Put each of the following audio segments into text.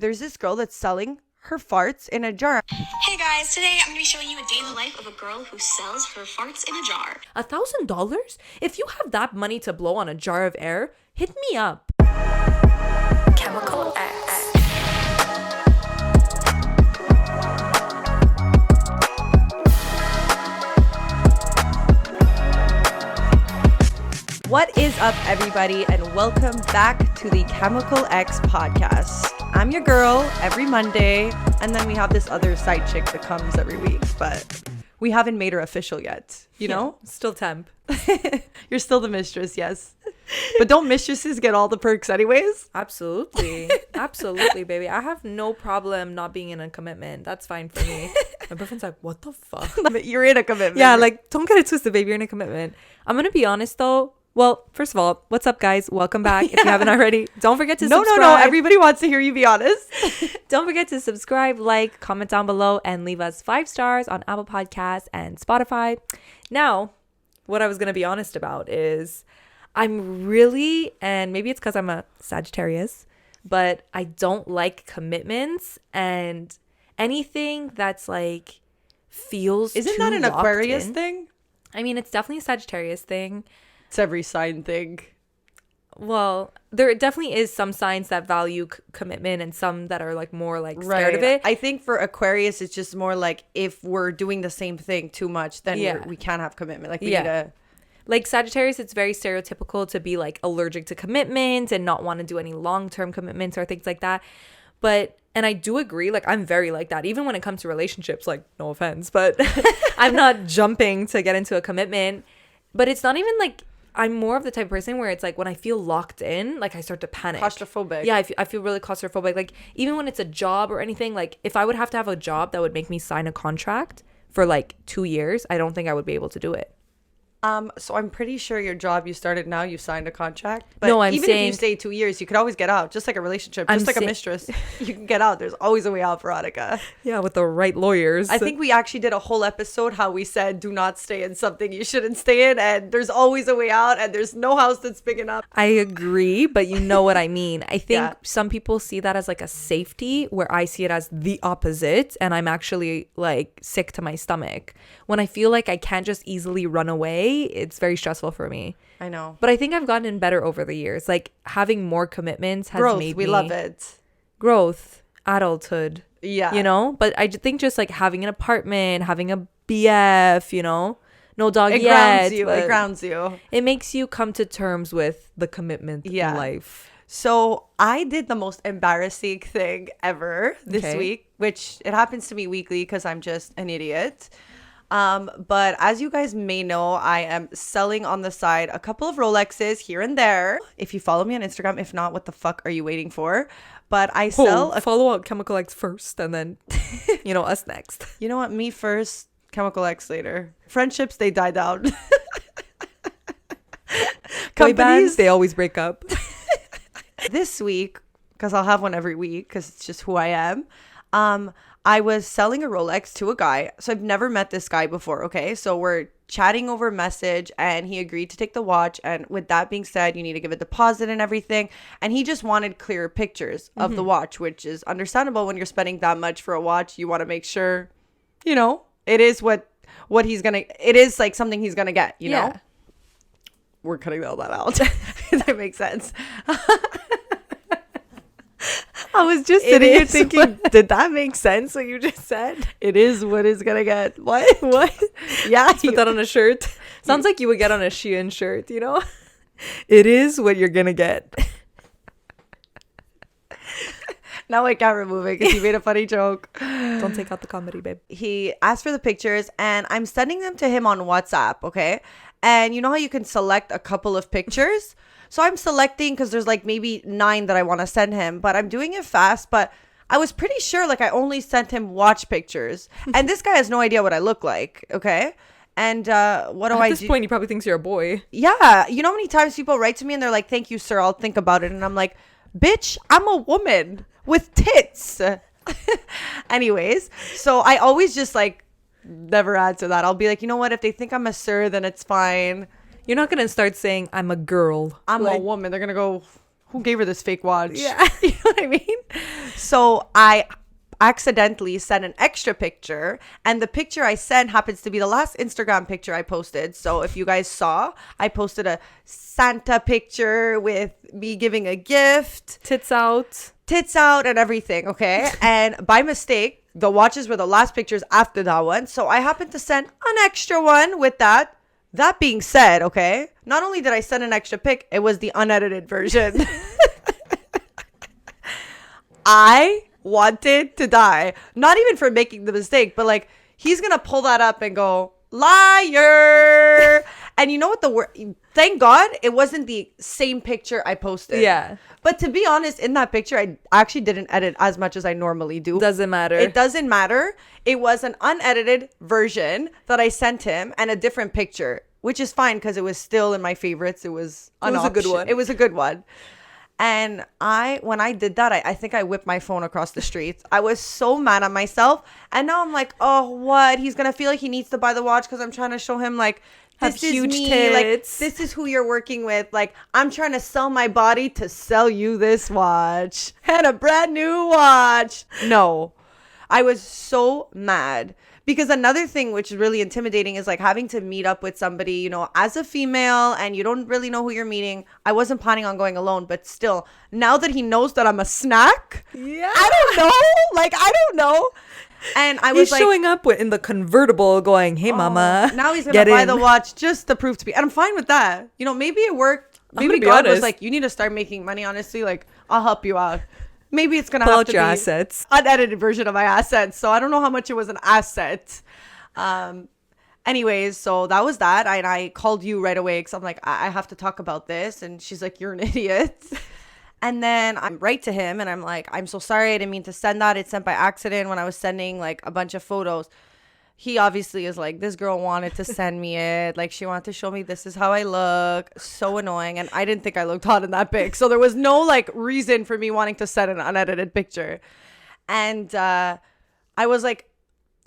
There's this girl that's selling her farts in a jar. Hey guys, today I'm going to be showing you a day in the life of a girl who sells her farts in a jar. $1,000? If you have that money to blow on a jar of air, hit me up. Chemical X. What is up, everybody, and welcome back to the Chemical X podcast. I'm your girl every Monday, and then we have this other side chick that comes every week, but we haven't made her official yet, you know? Still temp. You're still the mistress, yes. But don't mistresses get all the perks anyways? Absolutely. Absolutely, baby. I have no problem not being in a commitment. That's fine for me. My boyfriend's like, what the fuck? You're in a commitment. Yeah, like, don't get it twisted, baby. You're in a commitment. I'm going to be honest, though. Well, first of all, what's up, guys? Welcome back. If you haven't already, don't forget to subscribe. No. Everybody wants to hear you be honest. Don't forget to subscribe, like, comment down below, and leave us 5 stars on Apple Podcasts and Spotify. Now, what I was going to be honest about is I'm really, and maybe it's because I'm a Sagittarius, but I don't like commitments and anything that's like feels Isn't that an locked Aquarius in. thing? I mean, it's definitely a Sagittarius thing. It's every sign thing. Well, there definitely is some signs that value commitment and some that are like more like scared of it. I think for Aquarius, it's just more like if we're doing the same thing too much, then we can't have commitment. Like we need to... Like Sagittarius, it's very stereotypical to be like allergic to commitment and not want to do any long-term commitments or things like that. But, and I do agree, like I'm very like that. Even when it comes to relationships, like no offense, but I'm not jumping to get into a commitment. But it's not even like, I'm more of the type of person where it's like when I feel locked in, like I start to panic. Claustrophobic. Yeah, I feel really claustrophobic. Like even when it's a job or anything, like if I would have to have a job that would make me sign a contract for like 2 years, I don't think I would be able to do it. So I'm pretty sure your job you started now, you signed a contract. But no, I'm even saying, if you stay 2 years, you could always get out. Just like a relationship, just like a mistress. You can get out. There's always a way out, Veronica. Yeah, with the right lawyers. I think we actually did a whole episode how we said do not stay in something you shouldn't stay in, and there's always a way out, and there's no house that's big enough. I agree, but you know what I mean. I think some people see that as like a safety, where I see it as the opposite, and I'm actually like sick to my stomach. When I feel like I can't just easily run away, it's very stressful for me. I know. But I think I've gotten better over the years. Like having more commitments has Growth, made we me... love it. Growth, adulthood. Yeah. You know? But I think just like having an apartment, having a BF, you know? No dog it yet. It grounds you. It makes you come to terms with the commitment in life. So I did the most embarrassing thing ever this week, which it happens to me weekly because I'm just an idiot. But as you guys may know, I am selling on the side a couple of Rolexes here and there. If you follow me on Instagram, if not, what the fuck are you waiting for? But I sell follow up Chemical X first and then, you know, us next. You know what? Me first, Chemical X later. Friendships, they die down. Companies, they always break up. This week, because I'll have one every week because it's just who I am. I was selling a Rolex to a guy. So I've never met this guy before, okay? So we're chatting over message and he agreed to take the watch. And with that being said, you need to give a deposit and everything. And he just wanted clearer pictures of the watch, which is understandable when you're spending that much for a watch. You want to make sure, you know, it is what he's going to, it is like something he's going to get, you know? We're cutting all that out. That makes sense. I was just sitting here thinking, did that make sense what you just said? It is what is gonna get. What? Yeah. Let's put that on a shirt. Sounds like you would get on a Shein shirt, you know? It is what you're gonna get. Now I can't remove it because he made a funny joke. Don't take out the comedy, babe. He asked for the pictures and I'm sending them to him on WhatsApp, okay? And you know how you can select a couple of pictures? So I'm selecting because there's like maybe 9 that I want to send him, but I'm doing it fast. But I was pretty sure like I only sent him watch pictures. And this guy has no idea what I look like, okay? And what do I do? At this point, he probably thinks you're a boy. Yeah. You know how many times people write to me and they're like, thank you, sir, I'll think about it. And I'm like, bitch, I'm a woman with tits. Anyways, so I always just like never answer that. I'll be like, you know what? If they think I'm a sir, then it's fine. You're not going to start saying, I'm a girl. I'm a woman. They're going to go, who gave her this fake watch? Yeah. You know what I mean? So I accidentally sent an extra picture, and the picture I sent happens to be the last Instagram picture I posted. So if you guys saw, I posted a Santa picture with me giving a gift, Tits out and everything, okay? And by mistake, the watches were the last pictures after that one, so I happened to send an extra one with that. That being said, okay, not only did I send an extra pic, it was the unedited version. I wanted to die. Not even for making the mistake, but like, he's gonna pull that up and go, liar. And you know what the word, thank God it wasn't the same picture I posted. Yeah. But to be honest, in that picture, I actually didn't edit as much as I normally do. Doesn't matter. It doesn't matter. It was an unedited version that I sent him and a different picture, which is fine because it was still in my favorites. It was a good one. It was a good one. And when I did that, I think I whipped my phone across the streets. I was so mad at myself. And now I'm like, oh, what? He's going to feel like he needs to buy the watch because I'm trying to show him like, this is huge me. Tits. Like, this is who you're working with. Like, I'm trying to sell my body to sell you this watch and a brand new watch. No, I was so mad. Because another thing which is really intimidating is like having to meet up with somebody, you know, as a female, and you don't really know who you're meeting. I wasn't planning on going alone, but still, now that he knows that I'm a snack, Yeah. I don't know. Like, I don't know. And I was He's showing up in the convertible going, hey, mama. Now he's going to buy the watch just to prove to me. And I'm fine with that. You know, maybe it worked. Maybe God was like, you need to start making money, honestly. Like, I'll help you out. Maybe it's going to have to your be assets. Unedited version of my assets. So I don't know how much it was an asset. Anyways, so that was that. And I called you right away because I'm like, I have to talk about this. And she's like, you're an idiot. And then I write to him and I'm like, I'm so sorry. I didn't mean to send that. It's sent by accident when I was sending like a bunch of photos. He obviously is like, this girl wanted to send me it. Like, she wanted to show me this is how I look. So annoying. And I didn't think I looked hot in that pic. So there was no like reason for me wanting to send an unedited picture. And I was like,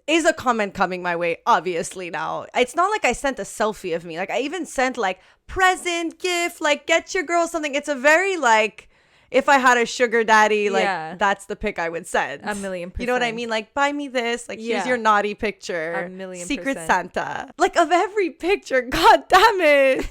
is a comment coming my way? Obviously now. It's not like I sent a selfie of me. Like, I even sent like present, gift, like get your girl something. It's a very like, if I had a sugar daddy, like, that's the pic I would send. 1,000,000%. You know what I mean? Like, buy me this. Like, here's your naughty picture. 1,000,000%. Secret Santa. Like, of every picture. God damn it.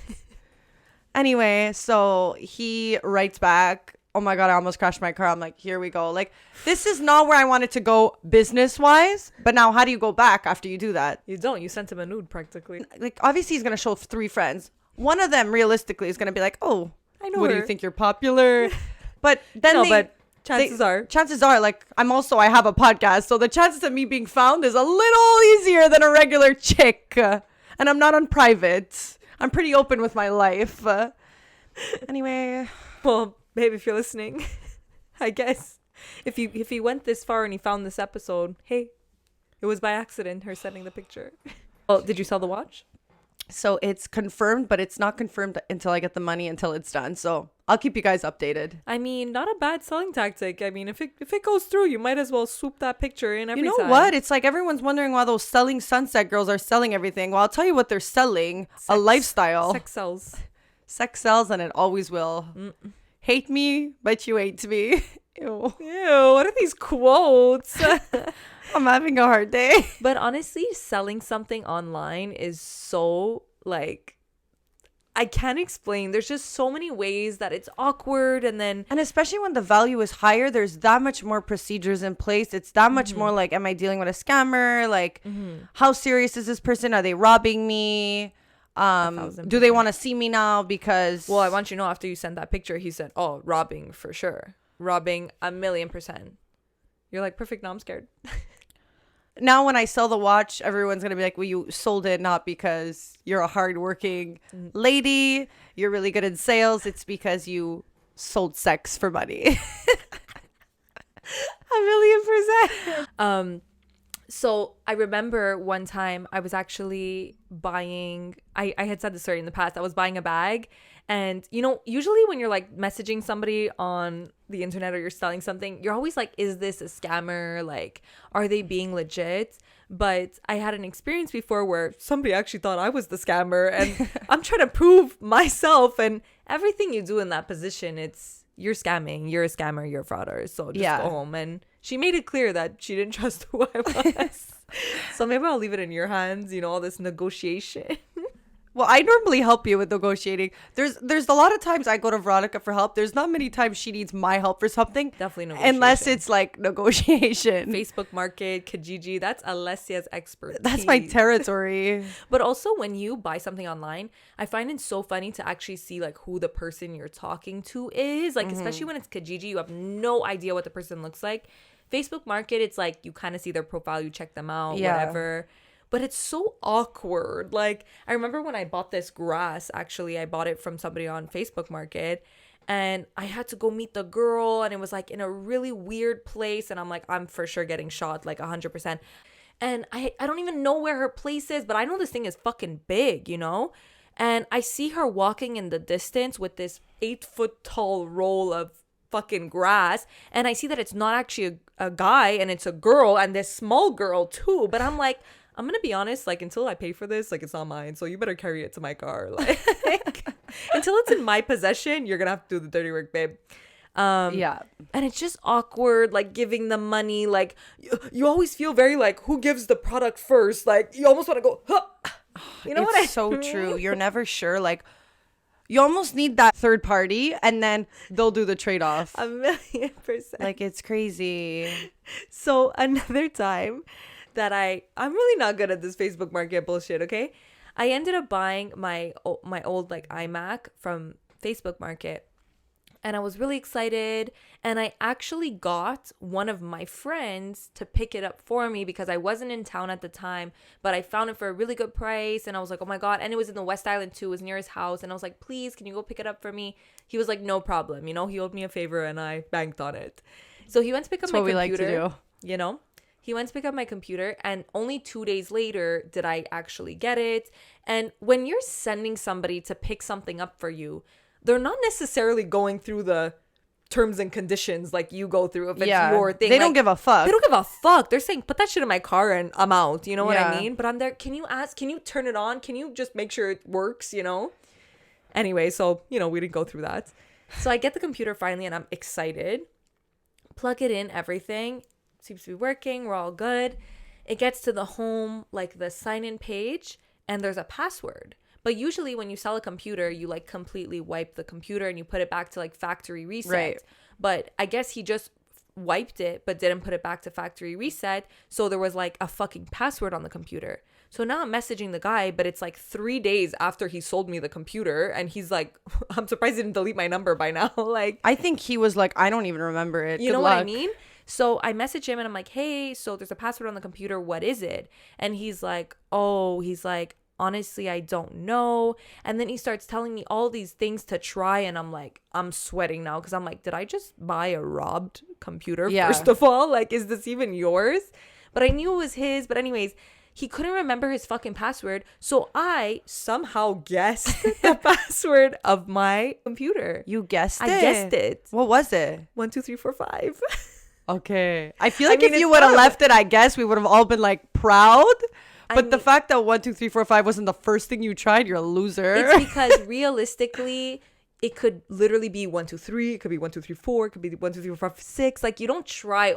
Anyway, so he writes back, oh my God, I almost crashed my car. I'm like, here we go. Like, this is not where I wanted to go business-wise. But now, how do you go back after you do that? You don't. You sent him a nude practically. Like, obviously, he's going to show 3 friends. One of them, realistically, is going to be like, oh, I know what her. do you think? You're popular? But then but chances are, like, I have a podcast, so the chances of me being found is a little easier than a regular chick. And I'm not on private. I'm pretty open with my life. Anyway. Well, babe, if you're listening, I guess if he went this far and he found this episode, hey, it was by accident, her sending the picture. Well, did you sell the watch? So it's confirmed, but it's not confirmed until I get the money, until it's done. So I'll keep you guys updated. I mean, not a bad selling tactic. I mean, if it goes through, you might as well swoop that picture in every time. You know what? It's like everyone's wondering why those selling sunset girls are selling everything. Well, I'll tell you what they're selling. A lifestyle. Sex sells. Sex sells, and it always will. Hate me, but you hate me. Ew. Ew, what are these quotes? I'm having a hard day. But honestly, selling something online is so, like, I can't explain. There's just so many ways that it's awkward. And especially when the value is higher, there's that much more procedures in place. It's that much more like, am I dealing with a scammer? Like, how serious is this person? Are they robbing me? Do they want to see me now? Because, well, I want you to know, after you sent that picture, he said, oh, robbing for sure. Robbing 1,000,000%. You're like, perfect. Now I'm scared. Now when I sell the watch, everyone's going to be like, well, you sold it not because you're a hardworking lady. You're really good in sales. It's because you sold sex for money. 1,000,000%. So I remember one time I was actually buying, I had said this already in the past, I was buying a bag. And, you know, usually when you're like messaging somebody on the internet or you're selling something, you're always like, is this a scammer? Like, are they being legit? But I had an experience before where somebody actually thought I was the scammer, and I'm trying to prove myself. And everything you do in that position, you're scamming. You're a scammer. You're a frauder. So just Yeah. go home. And she made it clear that she didn't trust who I was. So maybe I'll leave it in your hands, you know, all this negotiation. Well, I normally help you with negotiating. There's a lot of times I go to Veronica for help. There's not many times she needs my help for something. Definitely negotiation. Unless it's like negotiation. Facebook Market, Kijiji, that's Alessia's expertise. That's my territory. But also when you buy something online, I find it so funny to actually see like who the person you're talking to is. Like, especially when it's Kijiji, you have no idea what the person looks like. Facebook Market, it's like you kind of see their profile, you check them out, whatever. But it's so awkward. Like, I remember when I bought this grass, actually, I bought it from somebody on Facebook Market. And I had to go meet the girl. And it was like in a really weird place. And I'm like, I'm for sure getting shot, like 100%. And I don't even know where her place is. But I know this thing is fucking big, you know? And I see her walking in the distance with this 8-foot tall roll of fucking grass. And I see that it's not actually a guy. And it's a girl. And this small girl, too. But I'm like... I'm going to be honest, like, until I pay for this, like, it's not mine. So you better carry it to my car. Like, until it's in my possession, you're going to have to do the dirty work, babe. Yeah. And it's just awkward, like, giving them money. Like, you always feel very, like, who gives the product first? Like, you almost want to go, huh. You know it's what I so mean? true. You're never sure. Like, you almost need that third party, and then they'll do the trade-off. 1,000,000%. Like, it's crazy. So another time that I'm really not good at this Facebook Market bullshit, okay? I ended up buying my old like iMac from Facebook Market, and I was really excited, and I actually got one of my friends to pick it up for me because I wasn't in town at the time, but I found it for a really good price, and I was like, oh my God. And it was in the West Island too. It was near his house, and I was like, please, can you go pick it up for me? He was like, no problem. You know, he owed me a favor, and I banked on it. So he went to pick up That's my what we computer. like to do. You know? He went to pick up my computer, and only 2 days later did I actually get it. And when you're sending somebody to pick something up for you, they're not necessarily going through the terms and conditions like you go through if it's your thing. They don't give a fuck. They don't give a fuck. They're saying, put that shit in my car and I'm out. You know what I Yeah. mean? But I'm there. Can you turn it on? Can you just make sure it works, you know? Anyway, so, you know, we didn't go through that. So I get the computer finally, and I'm excited. Plug it in, everything. Seems to be working. We're all good. It gets to the home, like the sign-in page, and there's a password. But usually when you sell a computer, you like completely wipe the computer and you put it back to like factory reset. Right. But I guess he just wiped it but didn't put it back to factory reset. So there was like a fucking password on the computer. So now I'm messaging the guy, but it's like 3 days after he sold me the computer. And he's like, I'm surprised he didn't delete my number by now. Like, I think he was like, I don't even remember it. you Good know what I luck. mean? So I message him and I'm like, hey, so there's a password on the computer. What is it? And he's like, honestly, I don't know. And then he starts telling me all these things to try. And I'm like, I'm sweating now because I'm like, did I just buy a robbed computer? Yeah. First of all, like, is this even yours? But I knew it was his. But anyways, he couldn't remember his fucking password. So I somehow guessed the password of my computer. You guessed it? I guessed it. What was it? 1, 2, 3, 4, 5. Okay. I feel like mean, if you it's would have not- left it, I guess we would have all been like proud. But the mean- fact that 1, 2, 3, 4, 5 wasn't the first thing you tried, you're a loser. It's because realistically, it could literally be 1, 2, 3. It could be 1, 2, 3, 4. It could be 1, 2, 3, 4, 5, 6. Like, you don't try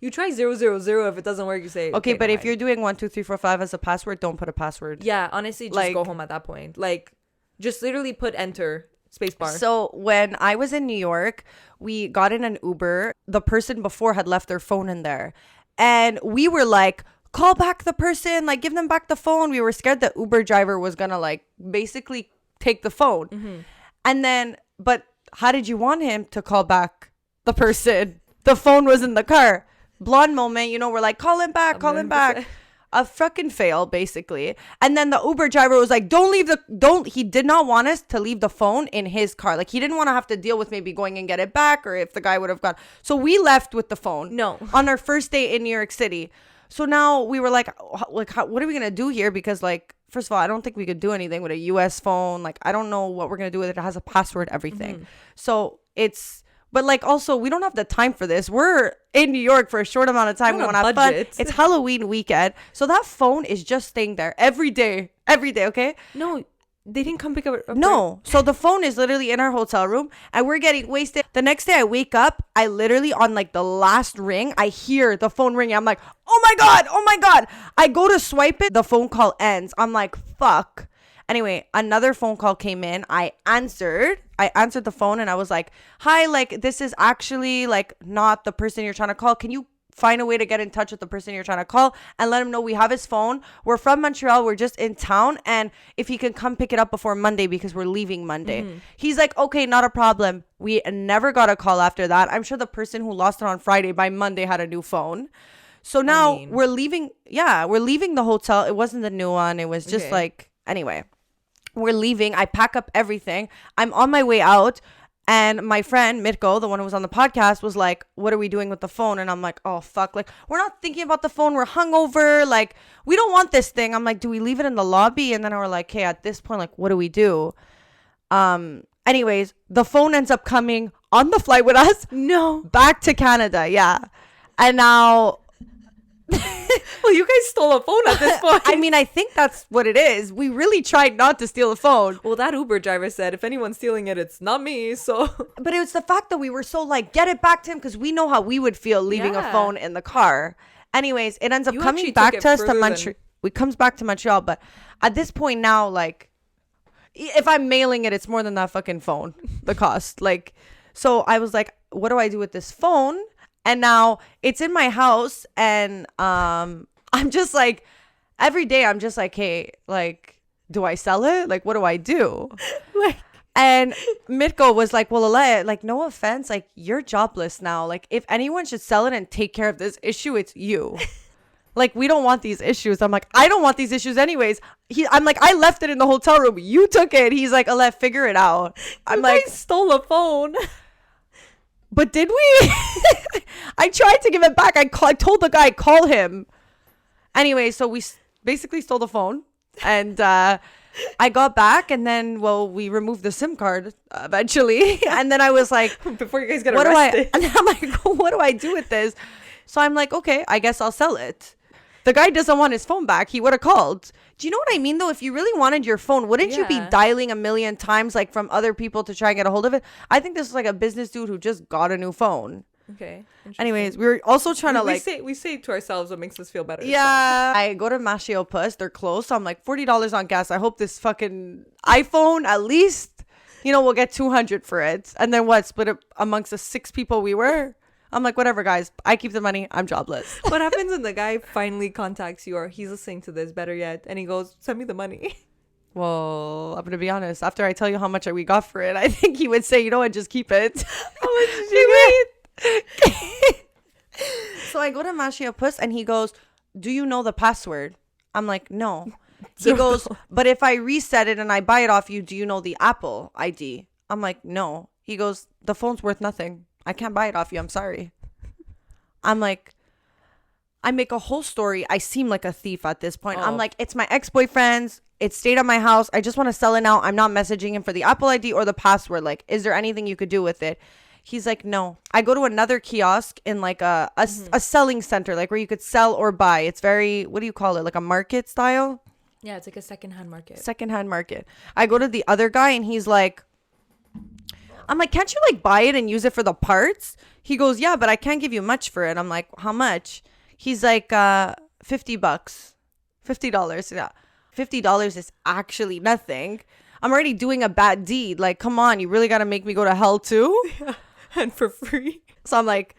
you try 0, 0, 0. If it doesn't work, you say, Okay, but never if mind. you're doing 1, 2, 3, 4, 5 as a password, don't put a password. Yeah, honestly, just Like- go home at that point. Like, just literally put enter, spacebar. So when I was in New York, we got in an Uber. The person before had left their phone in there. And we were like, call back the person, like give them back the phone. We were scared the Uber driver was gonna like basically take the phone. Mm-hmm. And then, but how did you want him to call back the person? The phone was in the car. Blonde moment, you know, we're like, call him back, call him back. A fucking fail, basically. And then the Uber driver was like, he did not want us to leave the phone in his car. Like, he didn't want to have to deal with maybe going and get it back or if the guy would have gone. So we left with the phone. No. On our first day in New York City. So now we were like what are we going to do here? Because, like, first of all, I don't think we could do anything with a US phone. Like, I don't know what we're going to do with it. It has a password, everything. Mm-hmm. So but like, also, we don't have the time for this. We're in New York for a short amount of time. We We're want on to a have fun. budget. It's Halloween weekend. So that phone is just staying there every day, okay? No, They didn't come pick up. No. So the phone is literally in our hotel room and we're getting wasted. The next day I wake up, I literally on like the last ring, I hear the phone ringing. I'm like, oh my God, oh my God. I go to swipe it. The phone call ends. I'm like, fuck. Anyway, another phone call came in. I answered the phone and I was like, hi, like this is actually like not the person you're trying to call. Can you find a way to get in touch with the person you're trying to call and let him know we have his phone. We're from Montreal. We're just in town. And if he can come pick it up before Monday because we're leaving Monday. He's like, okay, not a problem. We never got a call after that. I'm sure the person who lost it on Friday by Monday had a new phone. So now we're leaving. Yeah, we're leaving the hotel. It wasn't the new one. It was just like, anyway, we're leaving. I pack up everything. I'm on my way out. And my friend, Mitko, the one who was on the podcast, was like, what are we doing with the phone? And I'm like, oh, fuck. Like, we're not thinking about the phone. We're hungover. Like, we don't want this thing. I'm like, do we leave it in the lobby? And then we're like, hey, at this point, like, what do we do? Anyways, the phone ends up coming on the flight with us. No. Back to Canada. Yeah. And now... Well, you guys stole a phone at this point. I mean, I think that's what it is. We really tried not to steal the phone. Well, that Uber driver said, if anyone's stealing it, it's not me. So, but it was the fact that we were so like, get it back to him, because we know how we would feel leaving a phone in the car. Anyways, it ends up coming back to us to Montreal. It comes back to Montreal, but at this point now, like, if I'm mailing it, it's more than that fucking phone, the cost. Like, so I was like, what do I do with this phone? And now it's in my house, and I'm just like, every day I'm just like, hey, like, do I sell it? Like, what do I do? And Mitko was like, well, Alessia, like, no offense, like, you're jobless now. Like, if anyone should sell it and take care of this issue, it's you. Like, we don't want these issues. I'm like, I don't want these issues anyways. I'm like, I left it in the hotel room. You took it. He's like, Alessia, figure it out. I'm like, stole a phone. But did we? I tried to give it back. I told the guy, call him. Anyway, so we basically stole the phone. And I got back. And then, well, we removed the SIM card eventually. And then I was like, before you guys get arrested. And I'm like, what do I do with this? So I'm like, okay, I guess I'll sell it. The guy doesn't want his phone back. He would have called. Do you know what I mean, though? If you really wanted your phone, wouldn't you be dialing a million times, like, from other people to try and get a hold of it? I think this is like a business dude who just got a new phone. Okay. Anyways, we were also trying to, like... We say to ourselves what makes us feel better. Yeah. I go to Marché aux Puces. They're closed. So I'm like, $40 on gas. I hope this fucking iPhone, at least, we'll get $200 for it. And then what? Split it amongst the 6 people we were? I'm like, whatever, guys. I keep the money. I'm jobless. What happens when the guy finally contacts you, or he's listening to this, better yet, and he goes, send me the money? Well, I'm going to be honest. After I tell you how much we got for it, I think he would say, you know what, just keep it. How much did you get? So I go to Marché aux Puces, and he goes, do you know the password? I'm like, no. He goes, but if I reset it and I buy it off you, do you know the Apple ID? I'm like, no. He goes, the phone's worth nothing. I can't buy it off you. I'm sorry. I'm like, I make a whole story. I seem like a thief at this point. I'm like, it's my ex-boyfriend's. It stayed at my house. I just want to sell it now. I'm not messaging him for the Apple ID or the password. Like, is there anything you could do with it? He's like, no. I go to another kiosk in like a selling center, like where you could sell or buy. It's very, what do you call it? Like a market style? Yeah, it's like a secondhand market. Secondhand market. I go to the other guy and he's like, I'm like, can't you like buy it and use it for the parts? He goes, yeah, but I can't give you much for it. I'm like, how much? He's like, $50. $50. Yeah. $50 is actually nothing. I'm already doing a bad deed. Like, come on, you really got to make me go to hell too? Yeah. And for free. So I'm like,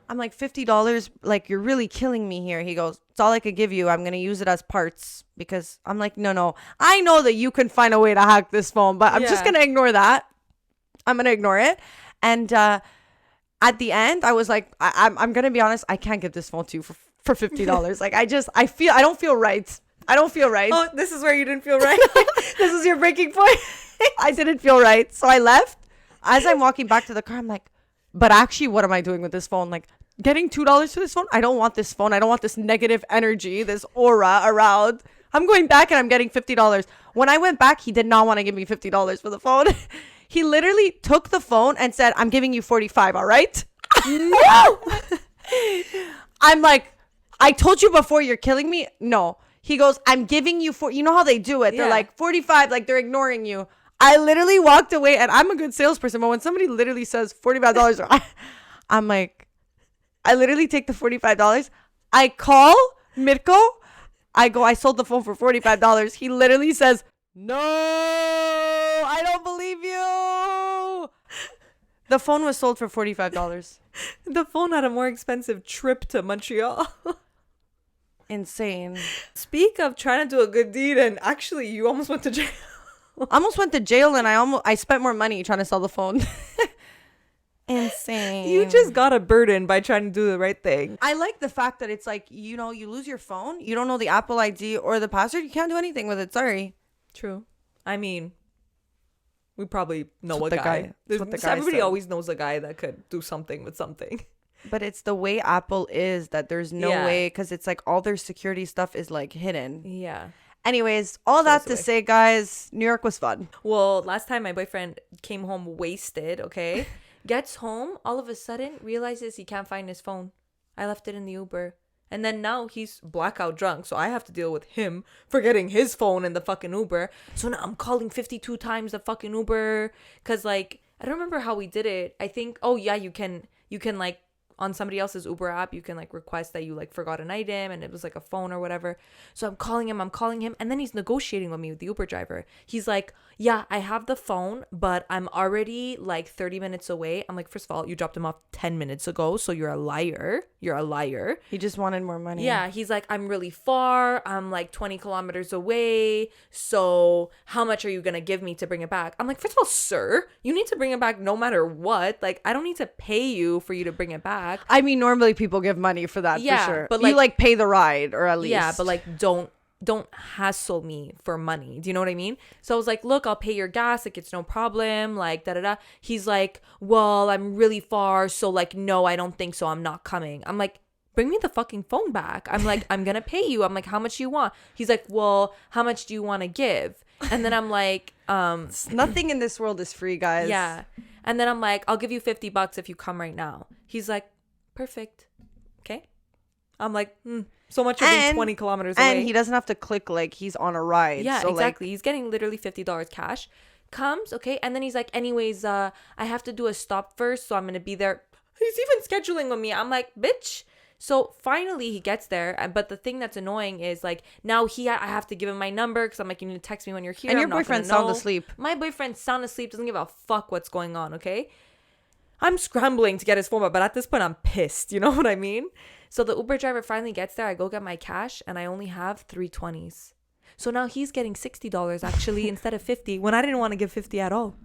$50. Like, you're really killing me here. He goes, it's all I could give you. I'm going to use it as parts, because I'm like, no. I know that you can find a way to hack this phone, but I'm just going to ignore that. I'm going to ignore it. And at the end, I was like, I'm going to be honest. I can't give this phone to you for $50. Like, I don't feel right. I don't feel right. Oh, this is where you didn't feel right. This is your breaking point. I didn't feel right. So I left. As I'm walking back to the car, I'm like, but actually, what am I doing with this phone? Like, getting $2 for this phone? I don't want this phone. I don't want this negative energy, this aura around. I'm going back and I'm getting $50. When I went back, he did not want to give me $50 for the phone. He literally took the phone and said, I'm giving you $45, all right? No! I'm like, I told you before, you're killing me. No. He goes, I'm giving you you know how they do it. They're Yeah. like 45, like they're ignoring you. I literally walked away, and I'm a good salesperson, but when somebody literally says $45, I'm like, I literally take the $45. I call Mirko. I go, I sold the phone for $45. He literally says, no, I don't believe you. The phone was sold for $45. The phone had a more expensive trip to Montreal. Insane. Speak of trying to do a good deed, and actually you almost went to jail. I almost went to jail, and I spent more money trying to sell the phone. Insane. You just got a burden by trying to do the right thing. I like the fact that it's like, you know, you lose your phone, you don't know the Apple ID or the password, you can't do anything with it. Sorry. True. I mean, we probably know a the guy. guy- that's what the guy Everybody said. always knows a guy that could do something with something. But it's the way Apple is that there's no Yeah. way, because it's like all their security stuff is like hidden. Yeah. Anyways, all that to away. say, guys, New York was fun. Well, last time my boyfriend came home wasted, okay? Gets home, all of a sudden realizes he can't find his phone. I left it in the Uber. And then now he's blackout drunk, so I have to deal with him forgetting his phone in the fucking Uber. So now I'm calling 52 times the fucking Uber, because like, I don't remember how we did it. I think, oh yeah, you can like, on somebody else's Uber app, you can like request that you like forgot an item and it was like a phone or whatever. So I'm calling him, and then he's negotiating with me with the Uber driver. He's like, yeah, I have the phone, but I'm already like 30 minutes away. I'm like, first of all, you dropped him off 10 minutes ago, so you're a liar. You're a liar. He just wanted more money. Yeah, he's like, I'm really far. I'm like 20 kilometers away. So how much are you going to give me to bring it back? I'm like, first of all, sir, you need to bring it back no matter what. Like, I don't need to pay you for you to bring it back. I mean, normally people give money for that, Yeah, for sure. but, you like- like pay the ride, or at least. Yeah, but like don't hassle me for money. Do you know what I mean? So I was like, look, I'll pay your gas, like it's no problem, like da da da. He's like, well, I'm really far, so like no, I don't think so, I'm not coming. I'm like, bring me the fucking phone back. I'm like, I'm gonna pay you. I'm like, how much do you want? He's like, well, how much do you want to give? And then I'm like, Nothing in this world is free, guys. yeah. And then I'm like, I'll give you $50 if you come right now. He's like, perfect. Okay. I'm like, so much for being 20 kilometers away. And he doesn't have to click like he's on a ride. Yeah, so exactly. He's getting literally $50 cash. Comes, okay, and then he's like, anyways, I have to do a stop first, so I'm gonna be there. He's even scheduling with me. I'm like, bitch. So finally he gets there, but the thing that's annoying is like now I have to give him my number because I'm like, you need to text me when you're here. And your I'm not gonna boyfriend's sound know. asleep. My boyfriend's sound asleep, doesn't give a fuck what's going on, okay? I'm scrambling to get his phone, but at this point I'm pissed. You know what I mean? So the Uber driver finally gets there. I go get my cash, and I only have 320s. So now he's getting $60 actually instead of 50 when I didn't want to give 50 at all.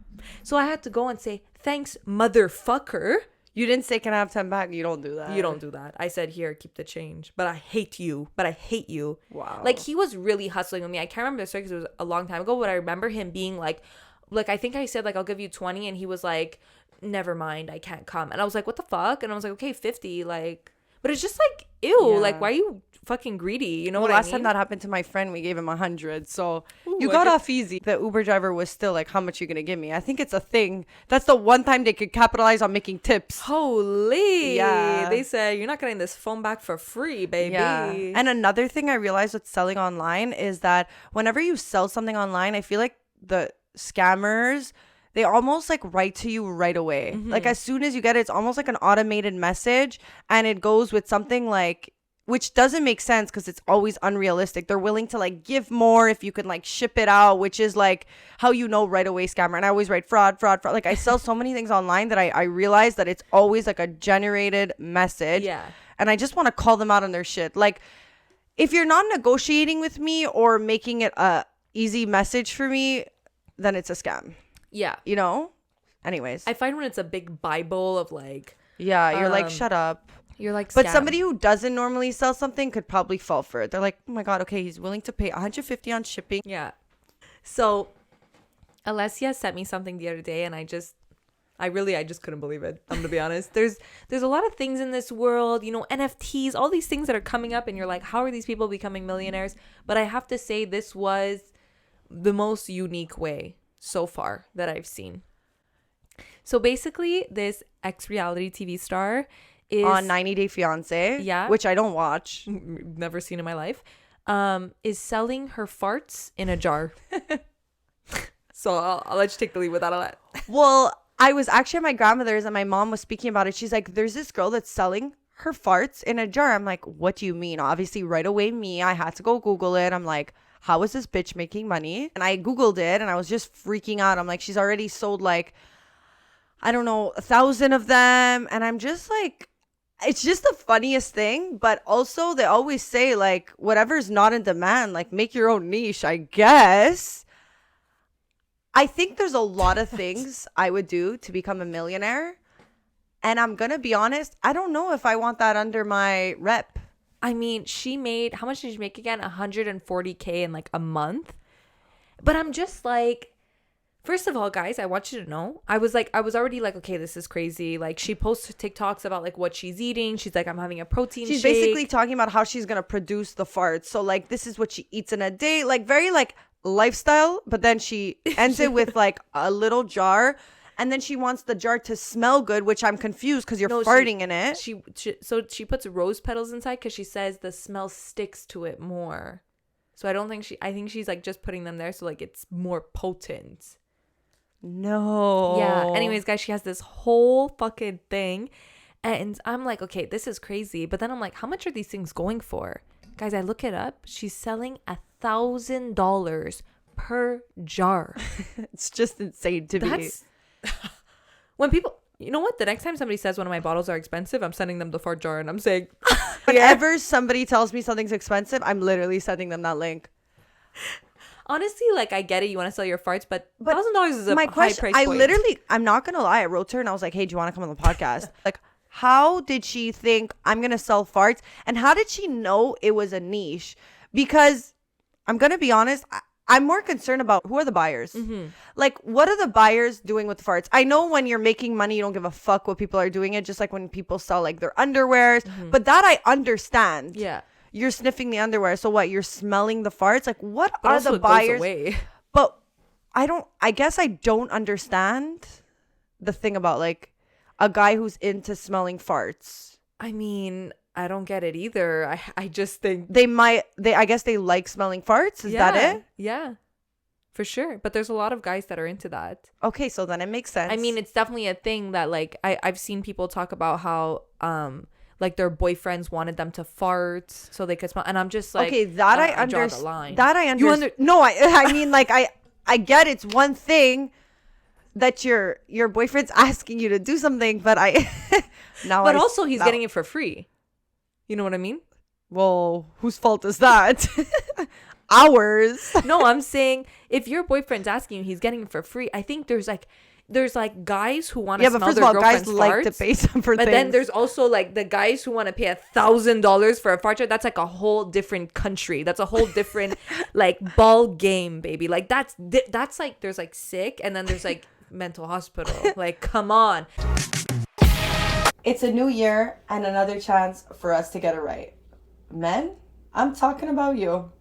So I had to go and say, thanks, motherfucker. You didn't say, can I have 10 back? You don't do that. You don't do that. I said, here, keep the change. But I hate you. Wow. Like, he was really hustling with me. I can't remember the story because it was a long time ago, but I remember him being like, I think I said, like, I'll give you 20. And he was like, never mind, I can't come. And I was like, what the fuck? And I was like, okay, 50. Like, but it's just like, ew. Yeah. Like, why are you fucking greedy? You know well, what last I mean? time that happened to my friend, we gave him 100. So Ooh, you I got did- off easy. The Uber driver was still like, how much you going to give me? I think it's a thing. That's the one time they could capitalize on making tips. Holy. Yeah. They said, you're not getting this phone back for free, baby. Yeah. And another thing I realized with selling online is that whenever you sell something online, I feel like the scammers, they almost like write to you right away. Like as soon as you get it, it's almost like an automated message, and it goes with something like, which doesn't make sense because it's always unrealistic. They're willing to like give more if you can like ship it out, which is like how you know right away scammer. And I always write fraud. Like I sell so many things online that I realize that it's always like a generated message. Yeah. And I just want to call them out on their shit. Like if you're not negotiating with me or making it a easy message for me, then it's a scam, Yeah. you know? Anyways. I find when it's a big Bible of like, Yeah, you're like, shut up. you're like, But scam. somebody who doesn't normally sell something could probably fall for it. They're like, oh my God, okay, he's willing to pay $150 on shipping. Yeah. So Alessia sent me something the other day, and I just couldn't believe it. I'm gonna be honest. There's a lot of things in this world, you know, NFTs, all these things that are coming up, and you're like, how are these people becoming millionaires? But I have to say, this was the most unique way so far that I've seen. So basically, this ex-reality TV star is On 90 Day Fiancé. Yeah. Which I don't watch. never seen in my life. is selling her farts in a jar. So I'll let you take the lead with that. Well, I was actually at my grandmother's and my mom was speaking about it. She's like, there's this girl that's selling her farts in a jar. I'm like, what do you mean? Obviously, right away, I had to go Google it. I'm like, how is this bitch making money? And I Googled it and I was just freaking out. I'm like, she's already sold like, I don't know, 1,000 of them. And I'm just like, it's just the funniest thing. But also they always say like, whatever's not in demand, like make your own niche, I guess. I think there's a lot of things I would do to become a millionaire. And I'm going to be honest, I don't know if I want that under my rep. I mean, she made, how much did she make again? 140K in like a month. But I'm just like, first of all, guys, I want you to know, I was already like, okay, this is crazy. Like she posts TikToks about like what she's eating. She's like, I'm having a protein shake. She's basically talking about how she's going to produce the farts. So like, this is what she eats in a day. Like very like lifestyle. But then she ends it with like a little jar. And then she wants the jar to smell good, which I'm confused because you're farting in it. So she puts rose petals inside because she says the smell sticks to it more. So I think she's like just putting them there so like it's more potent. No. Yeah. Anyways, guys, she has this whole fucking thing. And I'm like, okay, this is crazy. But then I'm like, how much are these things going for? Guys, I look it up. She's selling $1,000 per jar. It's just insane to me. When people, you know what? The next time somebody says one of my bottles are expensive, I'm sending them the fart jar and I'm saying, whenever somebody tells me something's expensive, I'm literally sending them that link. Honestly, like I get it, you want to sell your farts, but $1,000 is a high price point. I'm not gonna lie, I wrote to her and I was like, hey, do you want to come on the podcast? Like, how did she think I'm gonna sell farts? And how did she know it was a niche? Because I'm gonna be honest, I'm more concerned about who are the buyers. Mm-hmm. Like, what are the buyers doing with the farts? I know when you're making money, you don't give a fuck what people are doing it. Just like when people sell like their underwears. Mm-hmm. But that I understand. Yeah. You're sniffing the underwear. So what? You're smelling the farts? Like, what are the buyers? But I guess I don't understand the thing about like a guy who's into smelling farts. I mean, I don't get it either. I just think I guess they like smelling farts. Is that it? Yeah, for sure. But there's a lot of guys that are into that. Okay, so then it makes sense. I mean, it's definitely a thing that like I've seen people talk about how like their boyfriends wanted them to fart so they could smell, and I'm just like, okay, that I understand. That I understand. No, I mean like I get it's one thing that your boyfriend's asking you to do something, but but also he's getting it for free. You know what I mean? Well, whose fault is that? Ours. No, I'm saying if your boyfriend's asking you, he's getting it for free. I think there's like guys who want to smell their girlfriend's farts. Like to pay some for but things. Then there's also like the guys who want to pay $1,000 for a fart jar. That's like a whole different country. That's a whole different like ball game, baby. Like that's like there's like sick and then there's like mental hospital. Like, come on. It's a new year and another chance for us to get it right. Men, I'm talking about you.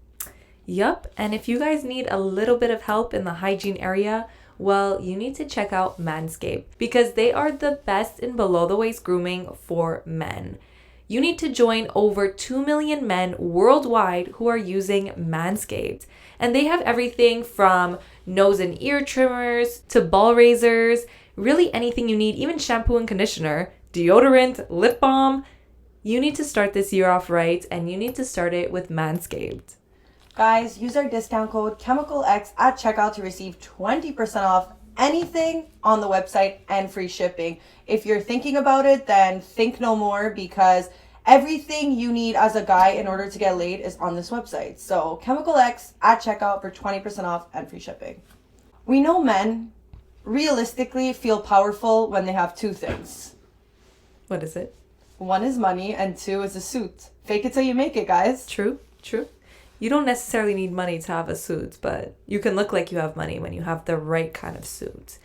Yup. And if you guys need a little bit of help in the hygiene area, well, you need to check out Manscaped because they are the best in below the waist grooming for men. You need to join over 2 million men worldwide who are using Manscaped. And they have everything from nose and ear trimmers to ball razors, really anything you need, even shampoo and conditioner, deodorant, lip balm. You need to start this year off right, and you need to start it with Manscaped. Guys, use our discount code CHEMICALX at checkout to receive 20% off anything on the website and free shipping. If you're thinking about it, then think no more because everything you need as a guy in order to get laid is on this website. So CHEMICALX at checkout for 20% off and free shipping. We know men realistically feel powerful when they have two things. What is it? One is money and two is a suit. Fake it till you make it, guys. True. You don't necessarily need money to have a suit, but you can look like you have money when you have the right kind of suit.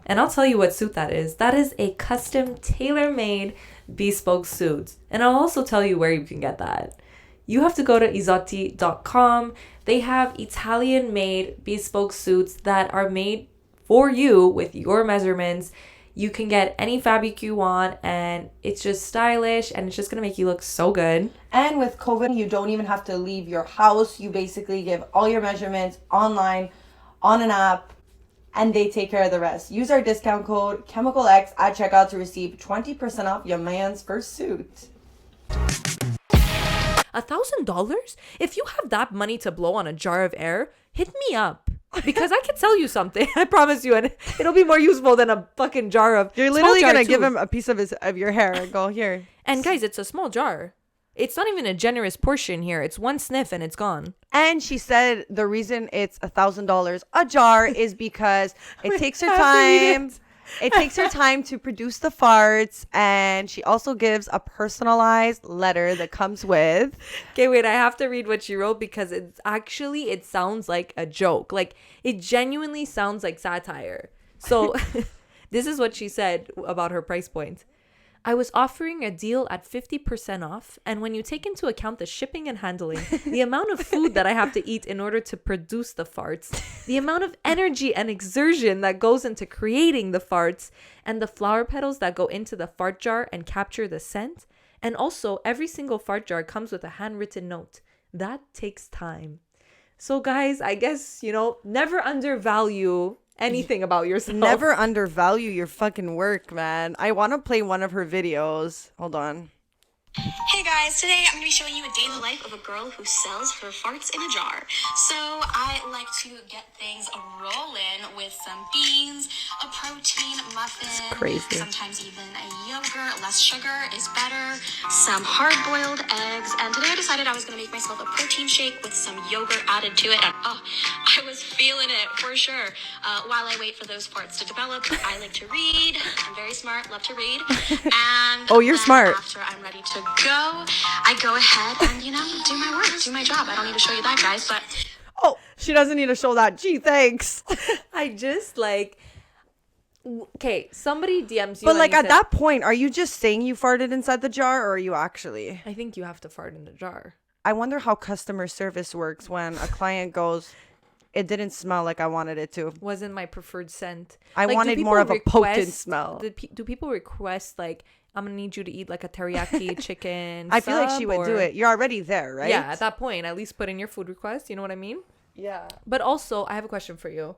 And I'll tell you what suit that is. That is a custom, tailor-made, bespoke suit. And I'll also tell you where you can get that. You have to go to izotti.com. They have Italian-made bespoke suits that are made for you with your measurements. You can get any fabric you want, and it's just stylish, and it's just gonna make you look so good. And with COVID, you don't even have to leave your house. You basically give all your measurements online on an app, and they take care of the rest. Use our discount code ChemicalX at checkout to receive 20% off your man's first suit. $1,000? If you have that money to blow on a jar of air, hit me up. Because I can sell you something. I promise you. And it'll be more useful than a fucking jar of... You're literally going to give him a piece of your hair and go, here. And guys, it's a small jar. It's not even a generous portion here. It's one sniff and it's gone. And she said the reason it's $1,000 a jar is because it takes her time. It takes her time to produce the farts, and she also gives a personalized letter that comes with. Okay, wait, I have to read what she wrote because it sounds like a joke. Like, it genuinely sounds like satire. So this is what she said about her price point. I was offering a deal at 50% off, and when you take into account the shipping and handling, the amount of food that I have to eat in order to produce the farts, the amount of energy and exertion that goes into creating the farts, and the flower petals that go into the fart jar and capture the scent, and also every single fart jar comes with a handwritten note. That takes time. So guys, I guess, never undervalue anything about yourself. Never undervalue your fucking work, man. I want to play one of her videos. Hold on. Hey guys, today I'm going to be showing you a day in the life of a girl who sells her farts in a jar. So I like to get things rolling with some beans, a protein muffin, crazy. Sometimes even a yogurt, less sugar is better, some hard-boiled eggs, and today I decided I was going to make myself a protein shake with some yogurt added to it. And I was feeling it for sure. While I wait for those farts to develop, I like to read. I'm very smart, love to read. And oh, you're smart. After I'm ready to go, I go ahead and, do my work, do my job. I don't need to show you that, guys, but... Oh, she doesn't need to show that. Gee, thanks. I just, okay, somebody DMs you. But, at that point, are you just saying you farted inside the jar, or are you actually? I think you have to fart in the jar. I wonder how customer service works when a client goes, it didn't smell like I wanted it to. Wasn't my preferred scent. I wanted more of a potent smell. Do people request, I'm gonna need you to eat a teriyaki chicken? I feel like she would do it. You're already there, right? Yeah, at that point, at least put in your food request. You know what I mean? Yeah. But also, I have a question for you.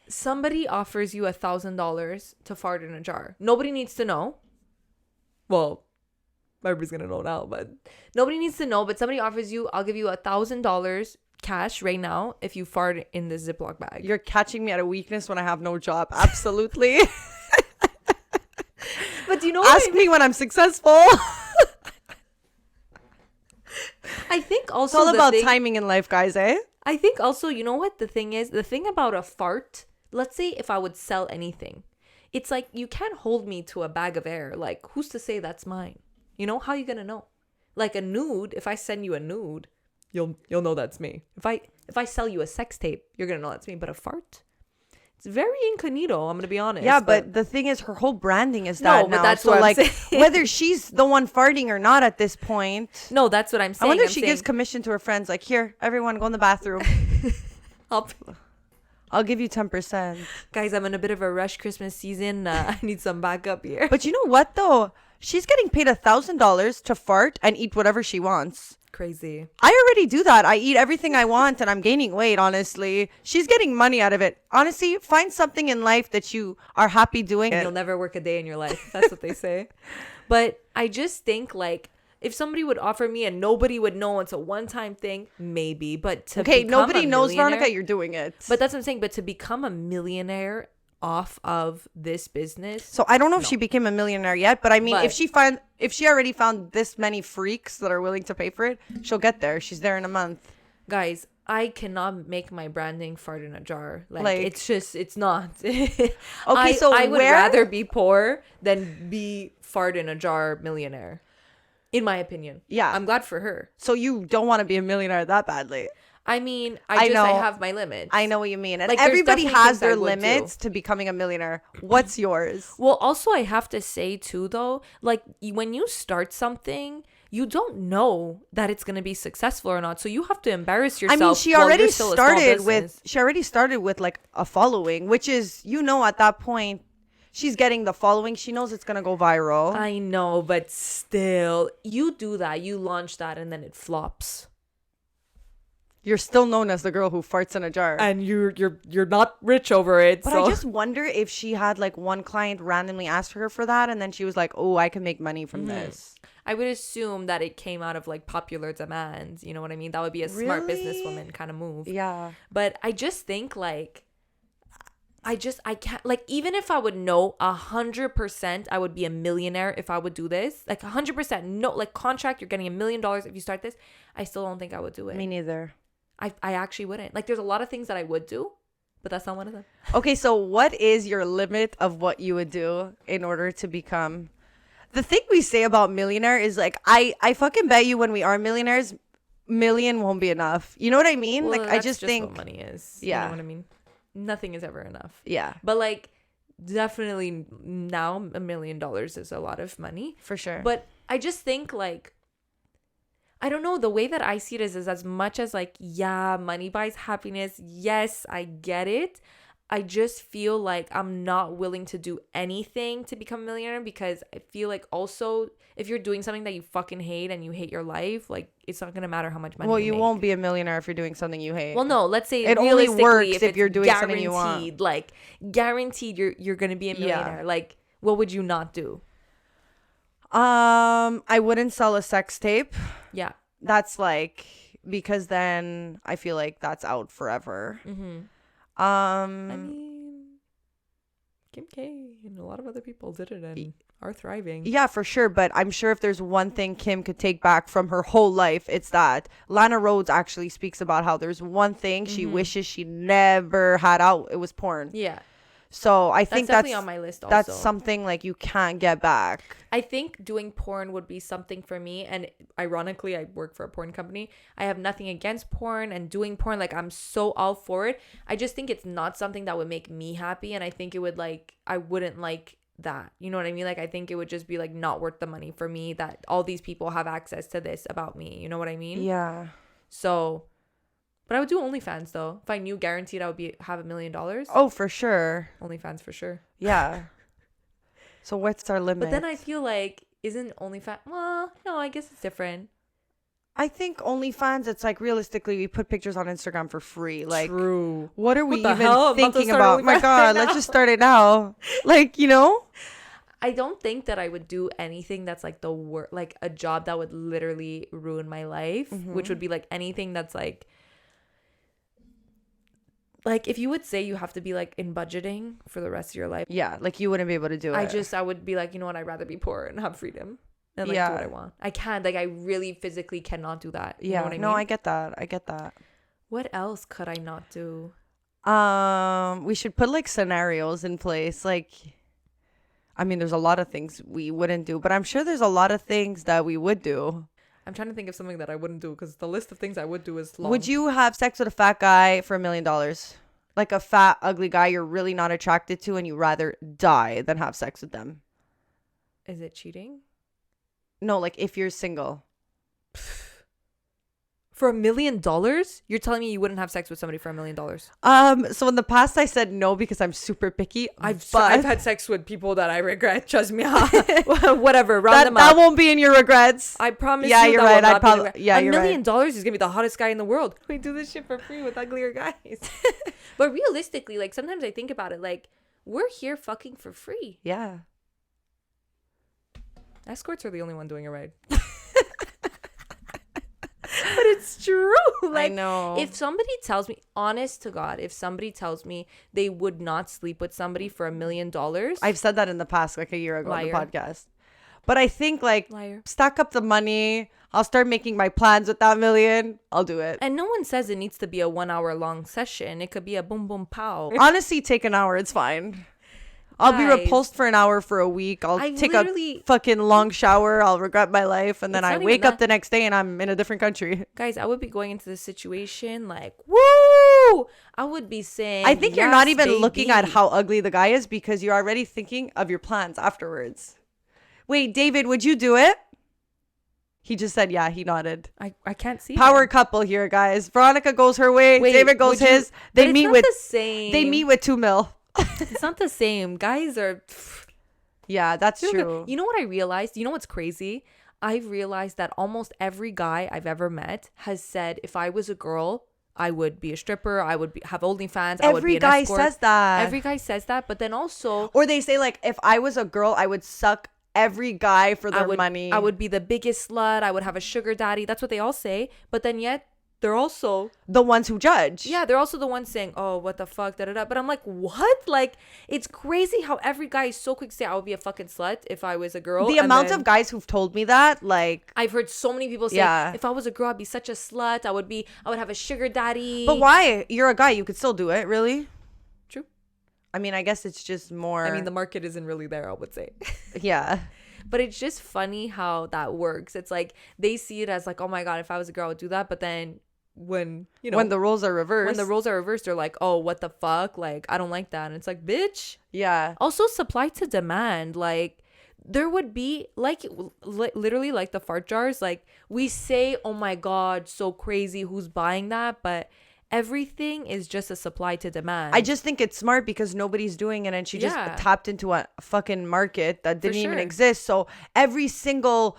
Somebody offers you $1,000 to fart in a jar. Nobody needs to know. Well, everybody's gonna know now, but nobody needs to know. But somebody offers you, I'll give you $1,000 cash right now if you fart in this Ziploc bag. You're catching me at a weakness when I have no job. Absolutely. But do you know Ask me when I'm successful. I think also it's all about timing in life, guys, eh? I think also, you know what the thing is? The thing about a fart, let's say if I would sell anything, it's like you can't hold me to a bag of air. Like, who's to say that's mine? How are you going to know? Like a nude, if I send you a nude, you'll know that's me. If I sell you a sex tape, you're going to know that's me. But a fart? It's very incognito, I'm going to be honest. Yeah, but the thing is, her whole branding is that now. That's so, what I'm saying. Whether she's the one farting or not at this point. No, that's what I'm saying. I wonder if she gives commission to her friends. Like, here, everyone, go in the bathroom. I'll give you 10%. Guys, I'm in a bit of a rush Christmas season. I need some backup here. But you know what, though? She's getting paid $1,000 to fart and eat whatever she wants. Crazy. I already do that. I eat everything I want and I'm gaining weight, honestly. She's getting money out of it. Honestly, find something in life that you are happy doing. And you'll never work a day in your life. That's what they say. But I just think if somebody would offer me and nobody would know, it's a one-time thing, maybe. But nobody knows, Veronica, you're doing it. But that's what I'm saying. But to become a millionaire off of this business. So I don't know if she became a millionaire yet, but I mean, if she already found this many freaks that are willing to pay for it, she'll get there. She's there in a month. Guys, I cannot make my branding fart in a jar. It's not. Okay, so I would rather be poor than be fart in a jar millionaire. In my opinion. Yeah. I'm glad for her. So you don't want to be a millionaire that badly. I mean, I have my limits. I know what you mean. And everybody has their limits to becoming a millionaire. What's yours? Well, also, I have to say, too, though, when you start something, you don't know that it's going to be successful or not. So you have to embarrass yourself. I mean, she already started with a following, which is, at that point, She's getting the following. She knows it's going to go viral. I know, but still, you do that. You launch that and then it flops. You're still known as the girl who farts in a jar. And you're not rich over it. But I just wonder if she had like one client randomly ask her for that and then she was like, oh, I can make money from this. I would assume that it came out of like popular demand. You know what I mean? That would be a smart businesswoman kind of move. Yeah. But I just think like, I can't, like, even if I would know 100% I would be a millionaire if I would do this, like 100%, no, like contract, you're getting $1 million if you start this, I still don't think I would do it. Me neither. I actually wouldn't. Like, there's a lot of things that I would do, but that's not one of them. Okay, so what is your limit of what you would do in order to become... The thing we say about millionaire is like, I fucking bet you when we are millionaires, million won't be enough. You know what I mean? Well, like, that's I just think... what money is. Yeah. You know what I mean? Nothing is ever enough. Yeah. But, like, definitely now $1 million is a lot of money. For sure. But I just think, like... I don't know, the way that I see it is as much as like, yeah, money buys happiness. Yes, I get it. I just feel like I'm not willing to do anything to become a millionaire because I feel like also if you're doing something that you fucking hate and you hate your life, like it's not going to matter how much money you make. Won't be a millionaire if you're doing something you hate. Well, no, let's say it only works if you're doing something you want. Like guaranteed you're going to be a millionaire. Yeah. Like what would you not do? I wouldn't sell a sex tape. Yeah. That's like, because then I feel like that's out forever. Mm-hmm. I mean, Kim K and a lot of other people did it and are thriving. Yeah, for sure. But I'm sure if there's one thing Kim could take back from her whole life, it's that. Lana Rhoades actually speaks about how there's one thing she wishes she never had out. It was porn. Yeah. So I think that's definitely on my list also. That's something like you can't get back. I think doing porn would be something for me. And ironically, I work for a porn company. I have nothing against porn and doing porn. Like I'm so all for it. I just think it's not something that would make me happy. And I think it would like, I wouldn't like that. You know what I mean? Like I think it would just be like not worth the money for me that all these people have access to this about me. You know what I mean? Yeah. So... But I would do OnlyFans though. If I knew guaranteed I would have $1 million. Oh, for sure. OnlyFans for sure. Yeah. So what's our limit? But then I feel like, isn't OnlyFans... Well, no, I guess it's different. I think OnlyFans, it's like realistically, we put pictures on Instagram for free. Like, true. What are we even thinking about? My God, let's just start it now. Like, you know? I don't think that I would do anything that's like the work, like a job that would literally ruin my life, which would be like anything that's like if you would say you have to be like in budgeting for the rest of your life. Yeah, like you wouldn't be able to do it. I would be like, you know what, I'd rather be poor and have freedom and like do what I want. I can't, like I really physically cannot do that. You know what I mean? No, I get that. What else could I not do? We should put like scenarios in place. Like, I mean, there's a lot of things we wouldn't do, but I'm sure there's a lot of things that we would do. I'm trying to think of something that I wouldn't do because the list of things I would do is long. Would you have sex with a fat guy for $1 million? Like a fat, ugly guy you're really not attracted to and you rather die than have sex with them? Is it cheating? No, like if you're single. For $1 million? You're telling me you wouldn't have sex with somebody for $1 million? So in the past I said no because I'm super picky. I've had sex with people that I regret. Trust me. Whatever. Round them up. That won't be in your regrets. I promise. Yeah, you you're that right. $1 million is gonna be the hottest guy in the world. We do this shit for free with uglier guys. But realistically, like sometimes I think about it, like we're here fucking for free. Yeah. Escorts are the only one doing it right. But it's true. Like, I know. If somebody tells me, honest to God, if somebody tells me they would not sleep with somebody for $1 million. I've said that in the past, like a year ago Liar. on the podcast. But I think like Liar. Stack up the money. I'll start making my plans with that $1 million. I'll do it. And no one says it needs to be a 1 hour long session. It could be a boom, boom, pow. Honestly, take an hour. It's fine. I'll be repulsed for an hour for a week. I'll take a fucking long shower. I'll regret my life. And then I wake up the next day and I'm in a different country. Guys, I would be going into this situation like, woo! I would be saying, I think you're not even looking at how ugly the guy is because you're already thinking of your plans afterwards. Wait, David, would you do it? He just said, yeah, he nodded. I can't see Power him. couple here, guys. Veronica goes her way. David goes his. They meet with the same. They meet with $2 million. It's not the same. Guys are... Yeah, that's true. You know what I realized? You know what's crazy? I've realized that almost every guy I've ever met has said, if I was a girl, I would be a stripper. I would have OnlyFans. I would be an Every guy escort. says that. Every guy says that. But then also... Or they say, like, if I was a girl, I would suck every guy for their money. I would be the biggest slut. I would have a sugar daddy. That's what they all say. But then yet, they're also... the ones who judge. Yeah, they're also the ones saying, oh, what the fuck, da-da-da. But I'm like, what? Like, it's crazy how every guy is so quick to say, I would be a fucking slut if I was a girl. The amount of guys who've told me that, like... I've heard so many people say, if I was a girl, I'd be such a slut. I would have a sugar daddy. But why? You're a guy. You could still do it, really? True. I mean, I guess it's just more... I mean, the market isn't really there, I would say. Yeah. But it's just funny how that works. It's like, they see it as like, oh my God, if I was a girl, I would do that. But then... when the roles are reversed, they're like, oh, what the fuck, like, I don't like that. And it's like, bitch. Yeah. Also, supply to demand, like, there would be like literally like the fart jars, like, we say, oh my God, so crazy, who's buying that? But everything is just a supply to demand. I just think it's smart because nobody's doing it, and she just tapped into a fucking market that didn't even exist. So every single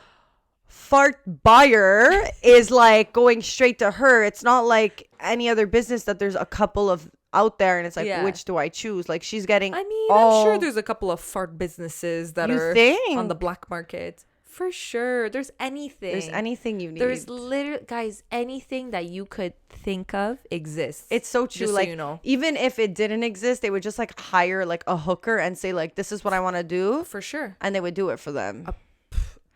fart buyer is like going straight to her. It's not like any other business that there's a couple of out there and it's like, which do I choose? Like, she's getting... I mean, I'm sure there's a couple of fart businesses that are on the black market. For sure. There's anything. There's anything you need. There's literally, guys, anything that you could think of exists. It's so true. Like, even if it didn't exist, they would just like hire like a hooker and say like, this is what I want to do. For sure. And they would do it for them.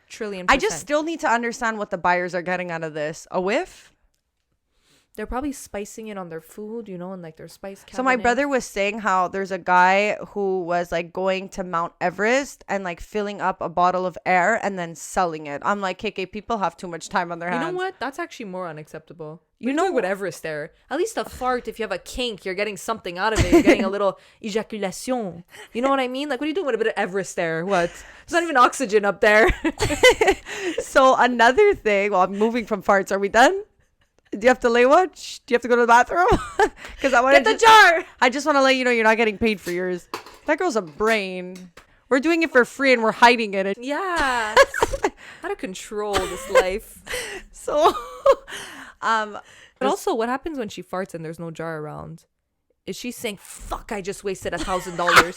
Trillion %. I just still need to understand what the buyers are getting out of this. A whiff? They're probably spicing it on their food, and like their spice cabinet. So my brother was saying how there's a guy who was like going to Mount Everest and like filling up a bottle of air and then selling it. I'm like, KK, people have too much time on their hands. You know what? That's actually more unacceptable. You know what Everest there? At least a fart, if you have a kink, you're getting something out of it. You're getting a little ejaculation. You know what I mean? Like, what are you doing with a bit of Everest there? What? There's not even oxygen up there. So another thing, well, I'm moving from farts. Are we done? Do you have to lay watch? Do you have to go to the bathroom? Because I want to get the jar. I just want to let you know you're not getting paid for yours. That girl's a brain. We're doing it for free and we're hiding it. Yeah. Out of control, this life. So, but also, what happens when she farts and there's no jar around? Is she saying, "Fuck, I just wasted $1,000"?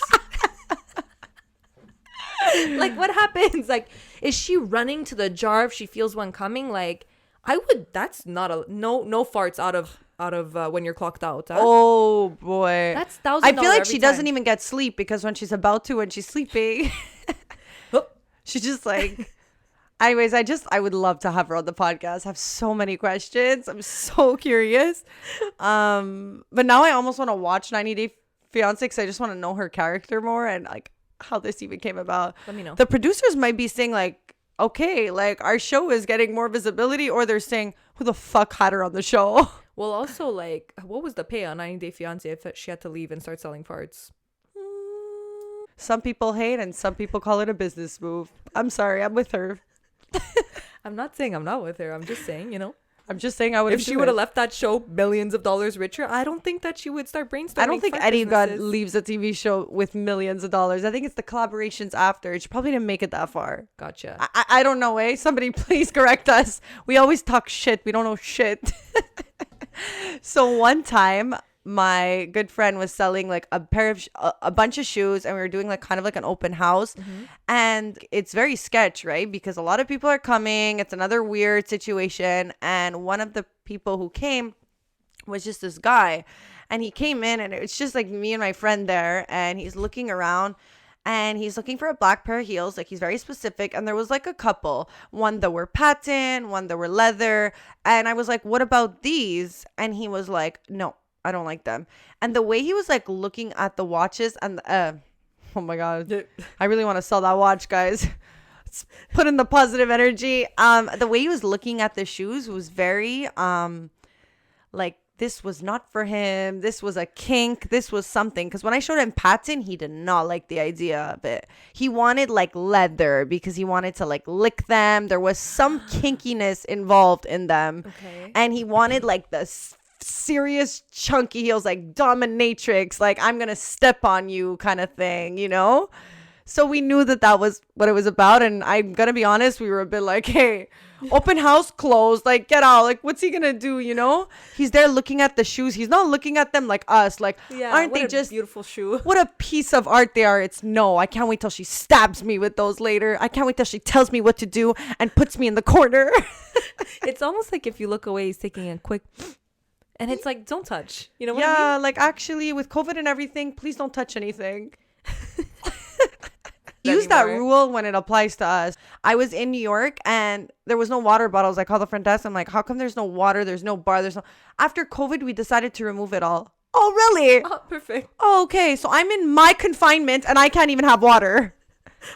Like, what happens? Like, is she running to the jar if she feels one coming? Like, I would. That's not a no farts out of when you're clocked out. Huh? Oh boy, that's $1,000. I feel like she doesn't even get sleep because when she's about to, when she's sleeping, she's just like. Anyways, I would love to have her on the podcast. I have so many questions. I'm so curious. But now I almost want to watch 90 Day Fiancé because I just want to know her character more and like how this even came about. Let me know. The producers might be saying like, okay, like our show is getting more visibility, or they're saying, who the fuck had her on the show? Well, also, like, what was the pay on 90 Day Fiancé if she had to leave and start selling farts? Some people hate and some people call it a business move. I'm sorry, I'm with her. I'm not saying I'm not with her. I'm just saying, I'm just saying I would. If she would have left that show millions of dollars richer, I don't think that she would start brainstorming. I don't think Eddie God leaves a TV show with millions of dollars. I think it's the collaborations after. She probably didn't make it that far. Gotcha. I don't know, eh? Somebody please correct us. We always talk shit. We don't know shit. So one time, my good friend was selling like a bunch of shoes, and we were doing like kind of like an open house. Mm-hmm. And it's very sketch, right? Because a lot of people are coming. It's another weird situation. And one of the people who came was just this guy, and he came in and it's just like me and my friend there, and he's looking around and he's looking for a black pair of heels. Like, he's very specific. And there was like a couple, one that were patent, one that were leather. And I was like, what about these? And he was like, no, I don't like them. And the way he was like looking at the watches and oh my God, I really want to sell that watch, guys. Let's put in the positive energy. The way he was looking at the shoes was very like, this was not for him. This was a kink. This was something. Because when I showed him patent, he did not like the idea of it. He wanted like leather because he wanted to like lick them. There was some kinkiness involved in them. Okay. And he wanted like the serious chunky heels, like dominatrix, like I'm gonna step on you kind of thing, you know? So we knew that was what it was about. And I'm gonna be honest, we were a bit like, hey, open house closed, like get out, like what's he gonna do, you know? He's there looking at the shoes, he's not looking at them like us, like aren't they just beautiful shoe? What a piece of art they are. It's no, I can't wait till she stabs me with those later. I can't wait till she tells me what to do and puts me in the corner. It's almost like if you look away, he's taking a quick, and it's like, don't touch, you know what I mean? Yeah, like actually with COVID and everything, please don't touch anything. Use that rule when it applies to us. I was in New York and there was no water bottles. I called the front desk. I'm like, how come there's no water? There's no bar. After COVID, we decided to remove it all. Oh, really? Oh, perfect. Oh, okay. So I'm in my confinement and I can't even have water.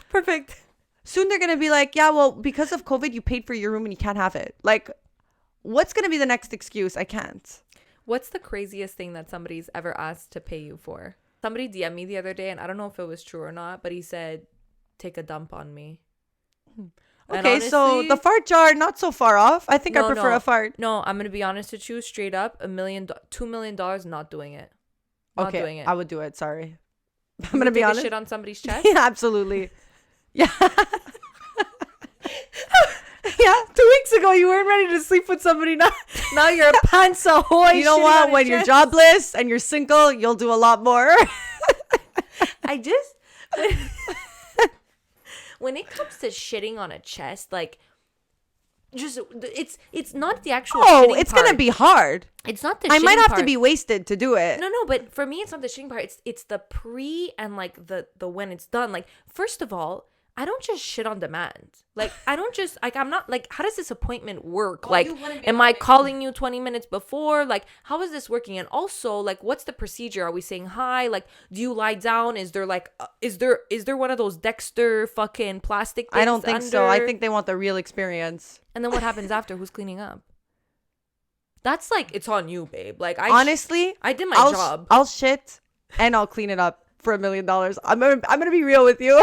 Perfect. Soon they're going to be like, yeah, well, because of COVID, you paid for your room and you can't have it. Like, what's going to be the next excuse? I can't. What's the craziest thing that somebody's ever asked to pay you for? Somebody DM'd me the other day, and I don't know if it was true or not, but he said, take a dump on me. Okay, honestly, so the fart jar, not so far off. I think I prefer a fart. No, I'm going to be honest with you, straight up, $2 million, not doing it. Not doing it. I would do it, sorry. I'm going to be honest. Shit on somebody's chest? Yeah, absolutely. Yeah. Yeah, 2 weeks ago you weren't ready to sleep with somebody. Now you're a pants ahoy. You know what? When you're jobless and you're single, you'll do a lot more. When it comes to shitting on a chest, like, just it's not the actual. Oh, it's gonna be hard. It's not the. I might have part. to be wasted to do it. No, but for me, it's not the shitting part. It's the pre and like the when it's done. Like, first of all, I don't just shit on demand. Like, I don't just, like, I'm not, like, how does this appointment work? Like, am I calling you 20 minutes before? Like, how is this working? And also, like, what's the procedure? Are we saying hi? Like, do you lie down? Is there, like, is there one of those Dexter fucking plastic things I don't think so. I think they want the real experience. And then what happens after? Who's cleaning up? That's, like, it's on you, babe. Like, honestly, I did my job. I'll shit and I'll clean it up. For $1 million. I'm gonna be real with you.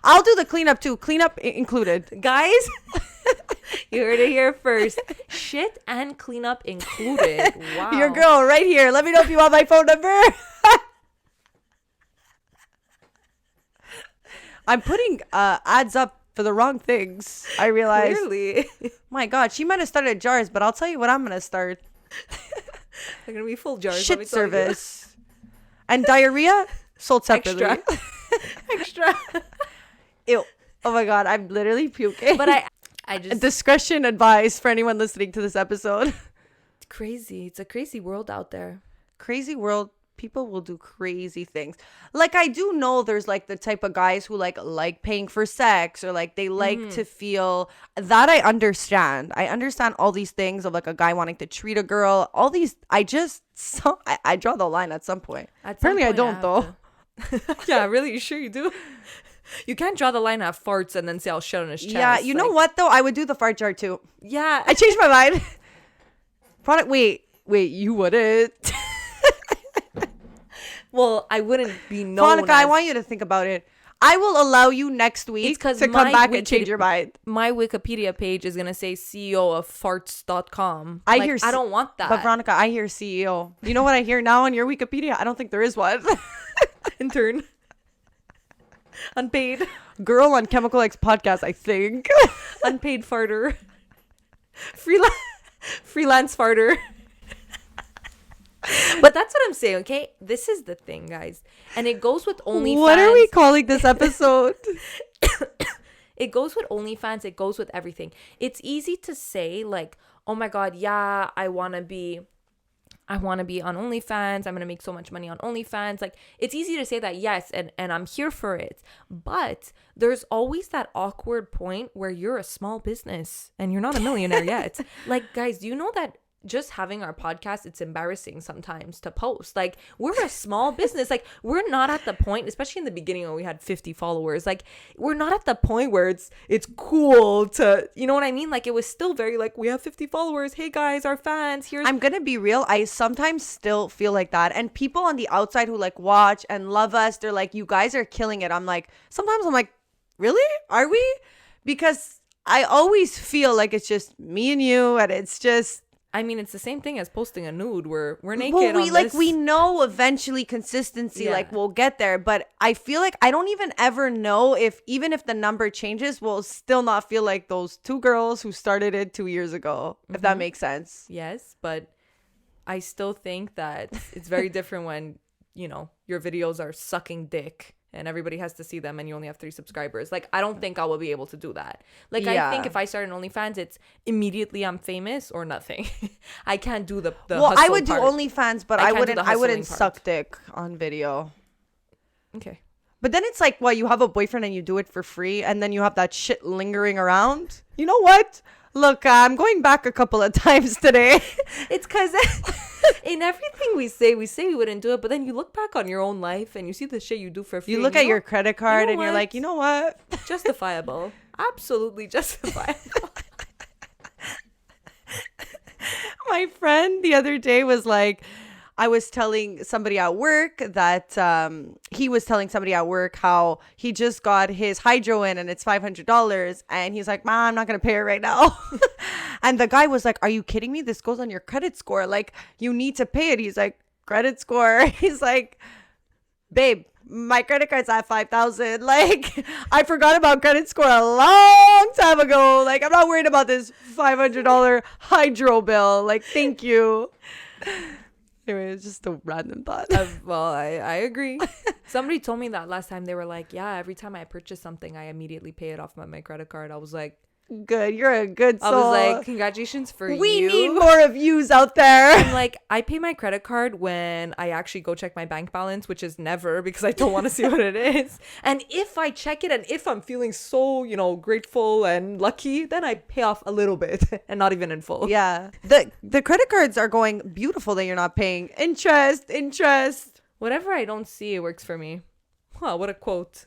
I'll do the cleanup too. Cleanup included. Guys, you heard it here first. Shit and cleanup included. Wow. Your girl right here. Let me know if you want my phone number. I'm putting ads up for the wrong things. I realize. Clearly. My God, she might have started jars, but I'll tell you what I'm gonna start. They're gonna be full jars. Shit service. And diarrhea sold separately. Extra. Ew. Oh my God, I'm literally puking. But I just discretion advised for anyone listening to this episode. It's crazy. It's a crazy world out there. Crazy world. People will do crazy things. Like, I do know there's like the type of guys who like paying for sex, or like they like to feel that. I understand all these things of like a guy wanting to treat a girl, all these. I draw the line at some point. Apparently I don't though. Yeah, really? You sure you do? You can't draw the line at farts and then say I'll shit on his chest. Yeah, you know what though? I would do the fart jar too. Yeah. I changed my mind. Wait, you wouldn't. Well, I wouldn't be known Veronica, I want you to think about it. I will allow you next week to come back and change your mind. My Wikipedia page is going to say CEO of farts.com. I don't want that. But Veronica, I hear CEO. You know what I hear now on your Wikipedia? I don't think there is one. Intern. Unpaid. Girl on Chemical X podcast, I think. Unpaid farter. Freelance farter. But that's what I'm saying, okay? This is the thing, guys. And it goes with OnlyFans. What are we calling this episode? It goes with OnlyFans. It goes with everything. It's easy to say, like, oh my God, yeah, I want to be on OnlyFans. I'm going to make so much money on OnlyFans. Like, it's easy to say that, yes, and I'm here for it. But there's always that awkward point where you're a small business and you're not a millionaire yet. Like, guys, do you know that just having our podcast, it's embarrassing sometimes to post? Like, we're a small business. Like, we're not at the point, especially in the beginning when we had 50 followers, like, we're not at the point where it's cool to, you know what I mean? Like, it was still very like, we have 50 followers, hey guys, our fans, I'm gonna be real, I sometimes still feel like that. And people on the outside who like watch and love us, they're like, you guys are killing it. Sometimes I'm like, really? Are we? Because I always feel like it's just me and you, and it's just, I mean, it's the same thing as posting a nude where we're naked. Well, on this. we know eventually consistency, like we'll get there. But I feel like I don't even ever know if even if the number changes, we'll still not feel like those two girls who started it 2 years ago. If that makes sense. Yes, but I still think that it's very different when, you know, your videos are sucking dick and everybody has to see them and you only have 3 subscribers. Like, I don't think I will be able to do that. Like, I think if I start an OnlyFans, it's immediately I'm famous or nothing. I can't do the Well, hustle I would part. do OnlyFans, but I can't do the wouldn't hustling part. suck dick on video. Okay. But then it's like, you have a boyfriend and you do it for free and then you have that shit lingering around. You know what? Look, I'm going back a couple of times today. It's because in everything we say we wouldn't do it, but then you look back on your own life and you see the shit you do for free. You look at your credit card and you're what? like, you know what? Justifiable. Absolutely justifiable. My friend the other day was like, I was telling somebody at work that he was telling somebody at work how he just got his hydro in and it's $500. And he's like, "Ma, I'm not going to pay it right now." And the guy was like, "Are you kidding me? This goes on your credit score. Like, you need to pay it." He's like, "Credit score?" He's like, "Babe, my credit card's at 5,000. Like, I forgot about credit score a long time ago. Like, I'm not worried about this $500 hydro bill. Like, thank you." Anyway, it's just a random thought. Well, I agree. Somebody told me that last time. They were like, yeah, every time I purchase something, I immediately pay it off my credit card. I was like, Good. You're a good soul. I was like, congratulations for you. We need more of yous out there. I'm like, I pay my credit card when I actually go check my bank balance, which is never because I don't want to see what it is. And if I check it and if I'm feeling so, you know, grateful and lucky, then I pay off a little bit and not even in full. Yeah. The credit cards are going beautiful that you're not paying interest. Whatever I don't see, it works for me. Wow, what a quote.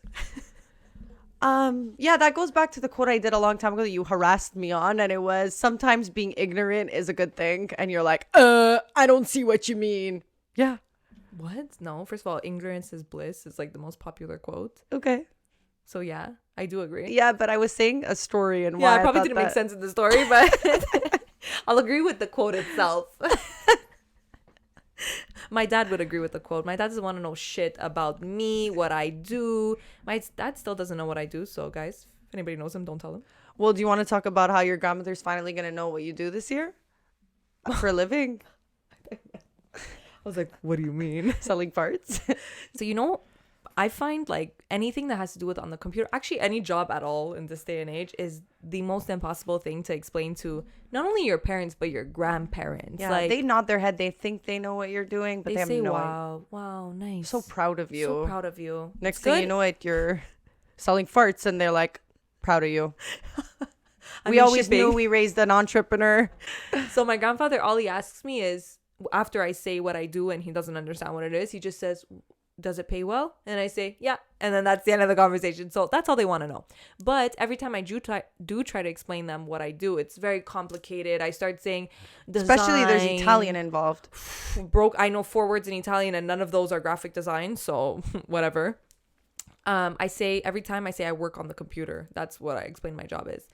Yeah, that goes back to the quote I did a long time ago that you harassed me on, and it was, sometimes being ignorant is a good thing, and you're like, I don't see what you mean. Yeah. What? No, first of all, ignorance is bliss. It's like the most popular quote. Okay. So yeah, I do agree. Yeah, but I was saying a story and Yeah, why it probably I thought didn't make sense in the story, but I'll agree with the quote itself. My dad would agree with the quote. My dad doesn't want to know shit about me, what I do. My dad still doesn't know what I do. So guys, if anybody knows him, don't tell him. Well, do you want to talk about how your grandmother's finally going to know what you do this year for a living? I was like, what do you mean? Selling farts? So, you know, I find like anything that has to do with on the computer, actually any job at all in this day and age, is the most impossible thing to explain to not only your parents, but your grandparents. Yeah, like, they nod their head. They think they know what you're doing, but they have say, no wow, nice. So proud of you. So proud of you. Next It's thing good. you know it, you're selling farts and they're like, proud of you. I We mean, always shipping. knew we raised an entrepreneur. So my grandfather, all he asks me is, after I say what I do and he doesn't understand what it is, he just says, does it pay well? And I say, yeah. And then that's the end of the conversation. So that's all they want to know. But every time I do try to explain them what I do, it's very complicated. I start saying design. Especially there's Italian involved. I know 4 words in Italian and none of those are graphic design. So whatever. Every time I say I work on the computer. That's what I explain my job is.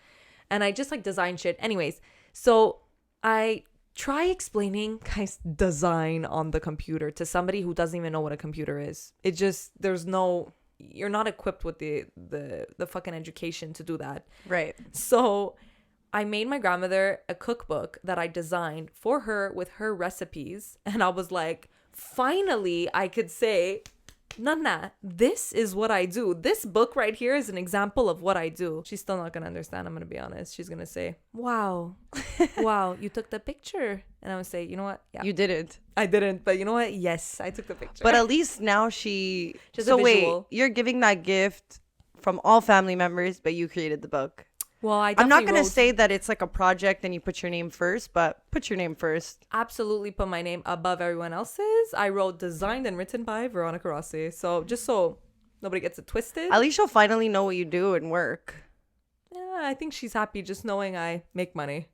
And I just like design shit. Anyways, so I try explaining guys design on the computer to somebody who doesn't even know what a computer is. It just, you're not equipped with the fucking education to do that. Right. So I made my grandmother a cookbook that I designed for her with her recipes. And I was like, finally I could say, Nana, this is what I do. This book right here is an example of what I do. She's still not going to understand. I'm going to be honest. She's going to say, wow, you took the picture. And I would say, you know what? Yeah. You didn't. I didn't. But you know what? Yes, I took the picture. But at least now she... Just so a wait, visual. you're giving that gift from all family members, but you created the book. Well, I'm not going to say that it's like a project and you put your name first, but put your name first. Absolutely put my name above everyone else's. I wrote designed and written by Veronica Rossi. So just so nobody gets it twisted. At least you'll finally know what you do and work. Yeah, I think she's happy just knowing I make money.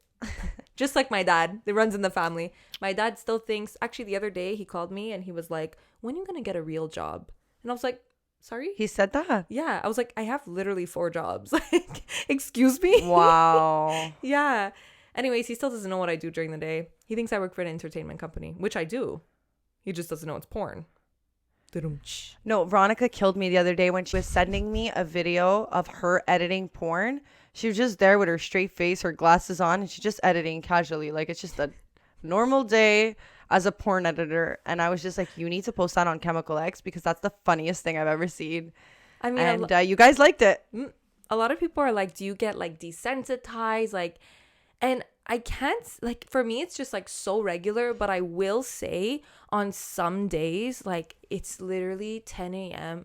Just like my dad. It runs in the family. My dad still thinks, actually the other day he called me and he was like, when are you going to get a real job? And I was like, sorry? He said that? Yeah. I was like, I have literally 4 jobs. Like, excuse me? Wow. Yeah. Anyways, he still doesn't know what I do during the day. He thinks I work for an entertainment company, which I do. He just doesn't know it's porn. No, Veronica killed me the other day when she was sending me a video of her editing porn. She was just there with her straight face, her glasses on, and she's just editing casually. Like, it's just a normal day as a porn editor. And I was just like, you need to post that on Chemical X because that's the funniest thing I've ever seen. I mean, and you guys liked it. A lot of people are like, do you get like desensitized? Like, and I can't, like, for me, it's just like so regular. But I will say on some days, like, it's literally 10 a.m.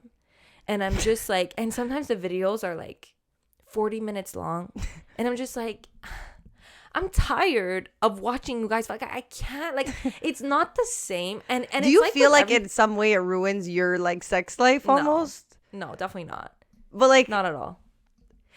And I'm just like, and sometimes the videos are like 40 minutes long. And I'm just like, I'm tired of watching you guys. Like, I can't, like, it's not the same. And do you feel like in some way it ruins your like sex life almost? No, definitely not. But like, not at all.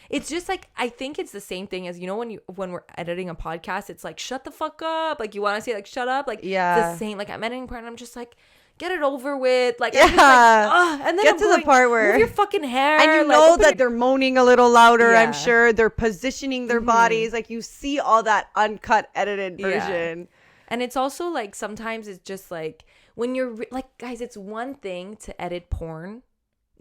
It's just like, I think it's the same thing as, you know, when we're editing a podcast, it's like, shut the fuck up. Like, you want to say like, shut up. Like, yeah, it's the same. Like, I'm editing part and I'm just like, get it over with. Like, yeah. I'm just like, and then get to the part where move your fucking hair. And you like, know that they're moaning a little louder, Yeah. I'm sure. They're positioning their bodies. Like, you see all that uncut, edited version. Yeah. And it's also like, sometimes it's just like, when you're like, guys, it's one thing to edit porn,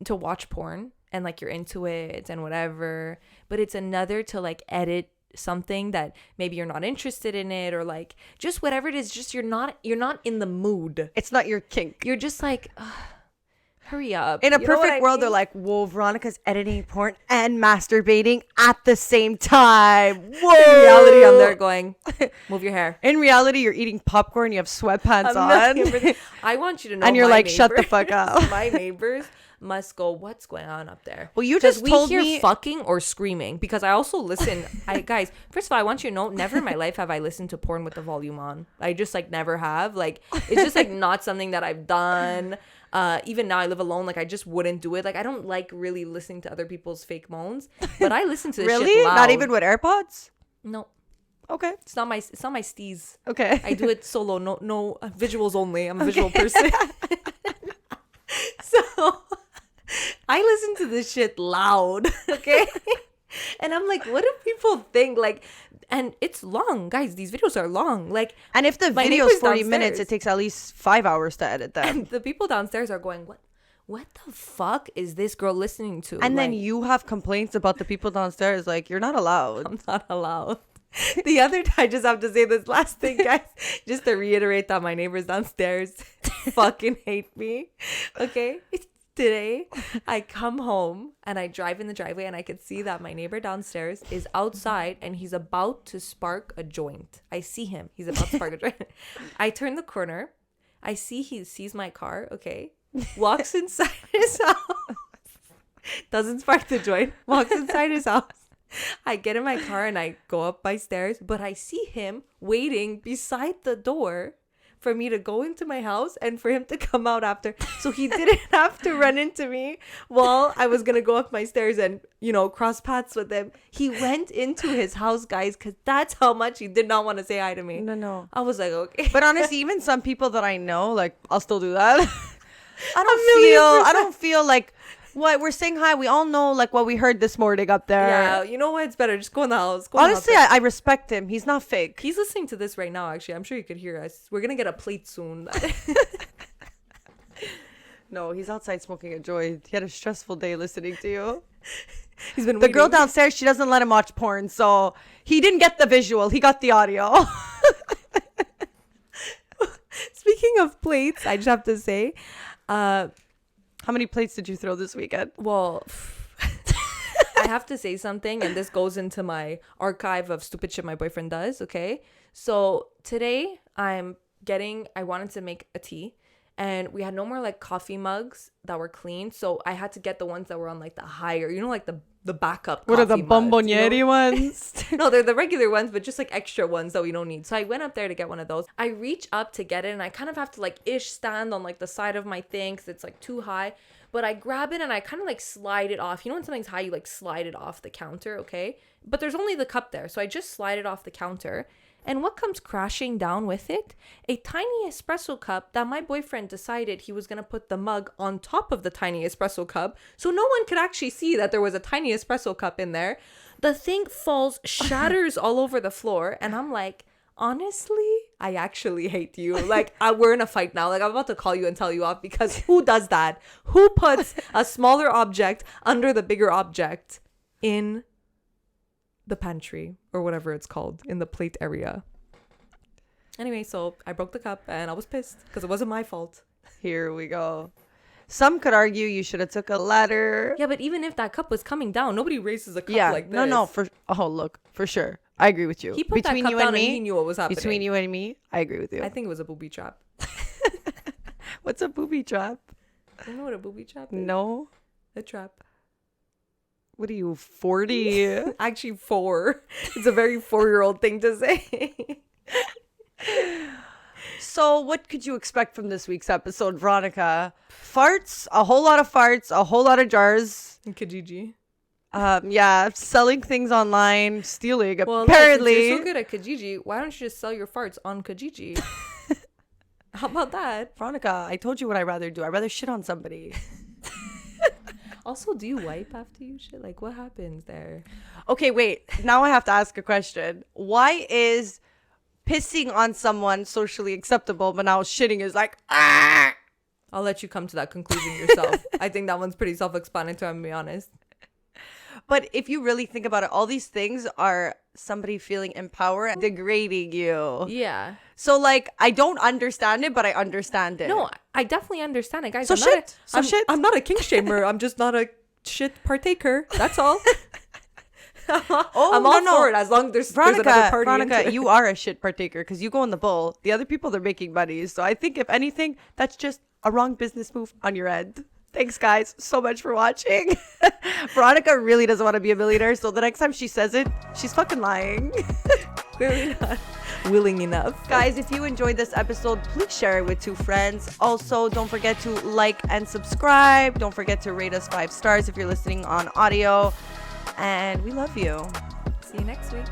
to watch porn, and like you're into it and whatever, but it's another to like edit something that maybe you're not interested in it, or like just whatever it is, just you're not in the mood. It's not your kink. You're just like, hurry up. In a perfect world, they're like, whoa, Veronica's editing porn and masturbating at the same time. Whoa. In reality, I'm there going, move your hair. In reality, you're eating popcorn, you have sweatpants on. I want you to know. And you're like, shut the fuck up. My neighbors must go, what's going on up there? Well, you just told me. We hear fucking or screaming, because I also listen. Guys, first of all, I want you to know, never in my life have I listened to porn with the volume on. I just like never have. Like, it's just like not something that I've done. Even now I live alone, like I just wouldn't do it. Like, I don't like really listening to other people's fake moans, but I listen to this really? shit loud. Not even with AirPods? No. Okay. It's not my steez. Okay. I do it solo. No visuals only. I'm a visual person. So I listen to this shit loud, okay? And I'm like, what do people think? Like, and it's long, guys. These videos are long. Like, and if the video is 40 minutes, it takes at least 5 hours to edit them. And the people downstairs are going, what the fuck is this girl listening to? And like, then you have complaints about the people downstairs. Like, you're not allowed. I'm not allowed. The other day, I just have to say this last thing, guys, just to reiterate that my neighbors downstairs fucking hate me. Okay? Today, I come home and I drive in the driveway and I could see that my neighbor downstairs is outside and he's about to spark a joint. I see him. He's about to spark a joint. I turn the corner. I see he sees my car, okay? Walks inside his house. Doesn't spark the joint. Walks inside his house. I get in my car and I go up my stairs, but I see him waiting beside the door for me to go into my house and for him to come out after. So he didn't have to run into me while I was going to go up my stairs and, you know, cross paths with him. He went into his house, guys, because that's how much he did not want to say hi to me. No. I was like, okay. But honestly, even some people that I know, like, I'll still do that. I don't feel like, what, we're saying hi. We all know, like, what we heard this morning up there. Yeah, you know what? It's better. Just go in the house. Honestly, I respect him. He's not fake. He's listening to this right now, actually. I'm sure you could hear us. We're going to get a plate soon. No, he's outside smoking a joint. He had a stressful day listening to you. He's been The girl downstairs, she doesn't let him watch porn, so he didn't get the visual. He got the audio. Speaking of plates, I just have to say, how many plates did you throw this weekend? Well, I have to say something, and this goes into my archive of stupid shit my boyfriend does, okay? So today I wanted to make a tea, and we had no more like coffee mugs that were clean, so I had to get the ones that were on like the higher, you know, like the backup. What are the bomboniere bomboniere ones? No, they're the regular ones, but just like extra ones that we don't need. So I went up there to get one of those. I reach up to get it, and I kind of have to like stand on like the side of my thing because it's like too high. But I grab it and I kind of like slide it off. You know when something's high, you like slide it off the counter, okay? But there's only the cup there, so I just slide it off the counter. And what comes crashing down with it? A tiny espresso cup that my boyfriend decided he was going to put the mug on top of the tiny espresso cup. So no one could actually see that there was a tiny espresso cup in there. The thing falls, shatters all over the floor. And I'm like, honestly, I actually hate you. Like, we're in a fight now. Like, I'm about to call you and tell you off because who does that? Who puts a smaller object under the bigger object in the pantry or whatever it's called, in the plate area? Anyway, so I broke the cup and I was pissed because it wasn't my fault. Here we go. Some could argue you should have took a ladder. Yeah, but even if that cup was coming down, nobody raises a cup like this. No, look, for sure. I agree with you. He put that cup down and he knew what was happening. Between you and me, I agree with you. I think it was a booby trap. What's a booby trap? You know what a booby trap is? No. A trap. What are you, 40? Actually, 4. It's a very 4-year-old thing to say. So what could you expect from this week's episode, Veronica? Farts, a whole lot of farts, a whole lot of jars. In Kijiji. Yeah, selling things online, stealing, well, apparently. Since you're so good at Kijiji, why don't you just sell your farts on Kijiji? How about that? Veronica, I told you what I'd rather do. I'd rather shit on somebody. Also, do you wipe after you shit? Like, what happens there? Okay, wait. Now I have to ask a question. Why is pissing on someone socially acceptable, but now shitting is like, ah? I'll let you come to that conclusion yourself. I think that one's pretty self-explanatory, to be honest. But if you really think about it, all these things are somebody feeling empowered, degrading you. Yeah. So, like, I don't understand it, but I understand it. No, I definitely understand it, guys. So I'm not a king shamer. I'm just not a shit partaker. That's all. I'm all for it as long as there's another party. Veronica, you are a shit partaker because you go in the bowl. The other people, they're making money. So I think, if anything, that's just a wrong business move on your end. Thanks, guys, so much for watching. Veronica really doesn't want to be a millionaire, so the next time she says it, she's fucking lying. Clearly not willing enough. Guys, if you enjoyed this episode, please share it with 2 friends. Also, don't forget to like and subscribe. Don't forget to rate us 5 stars if you're listening on audio. And we love you. See you next week.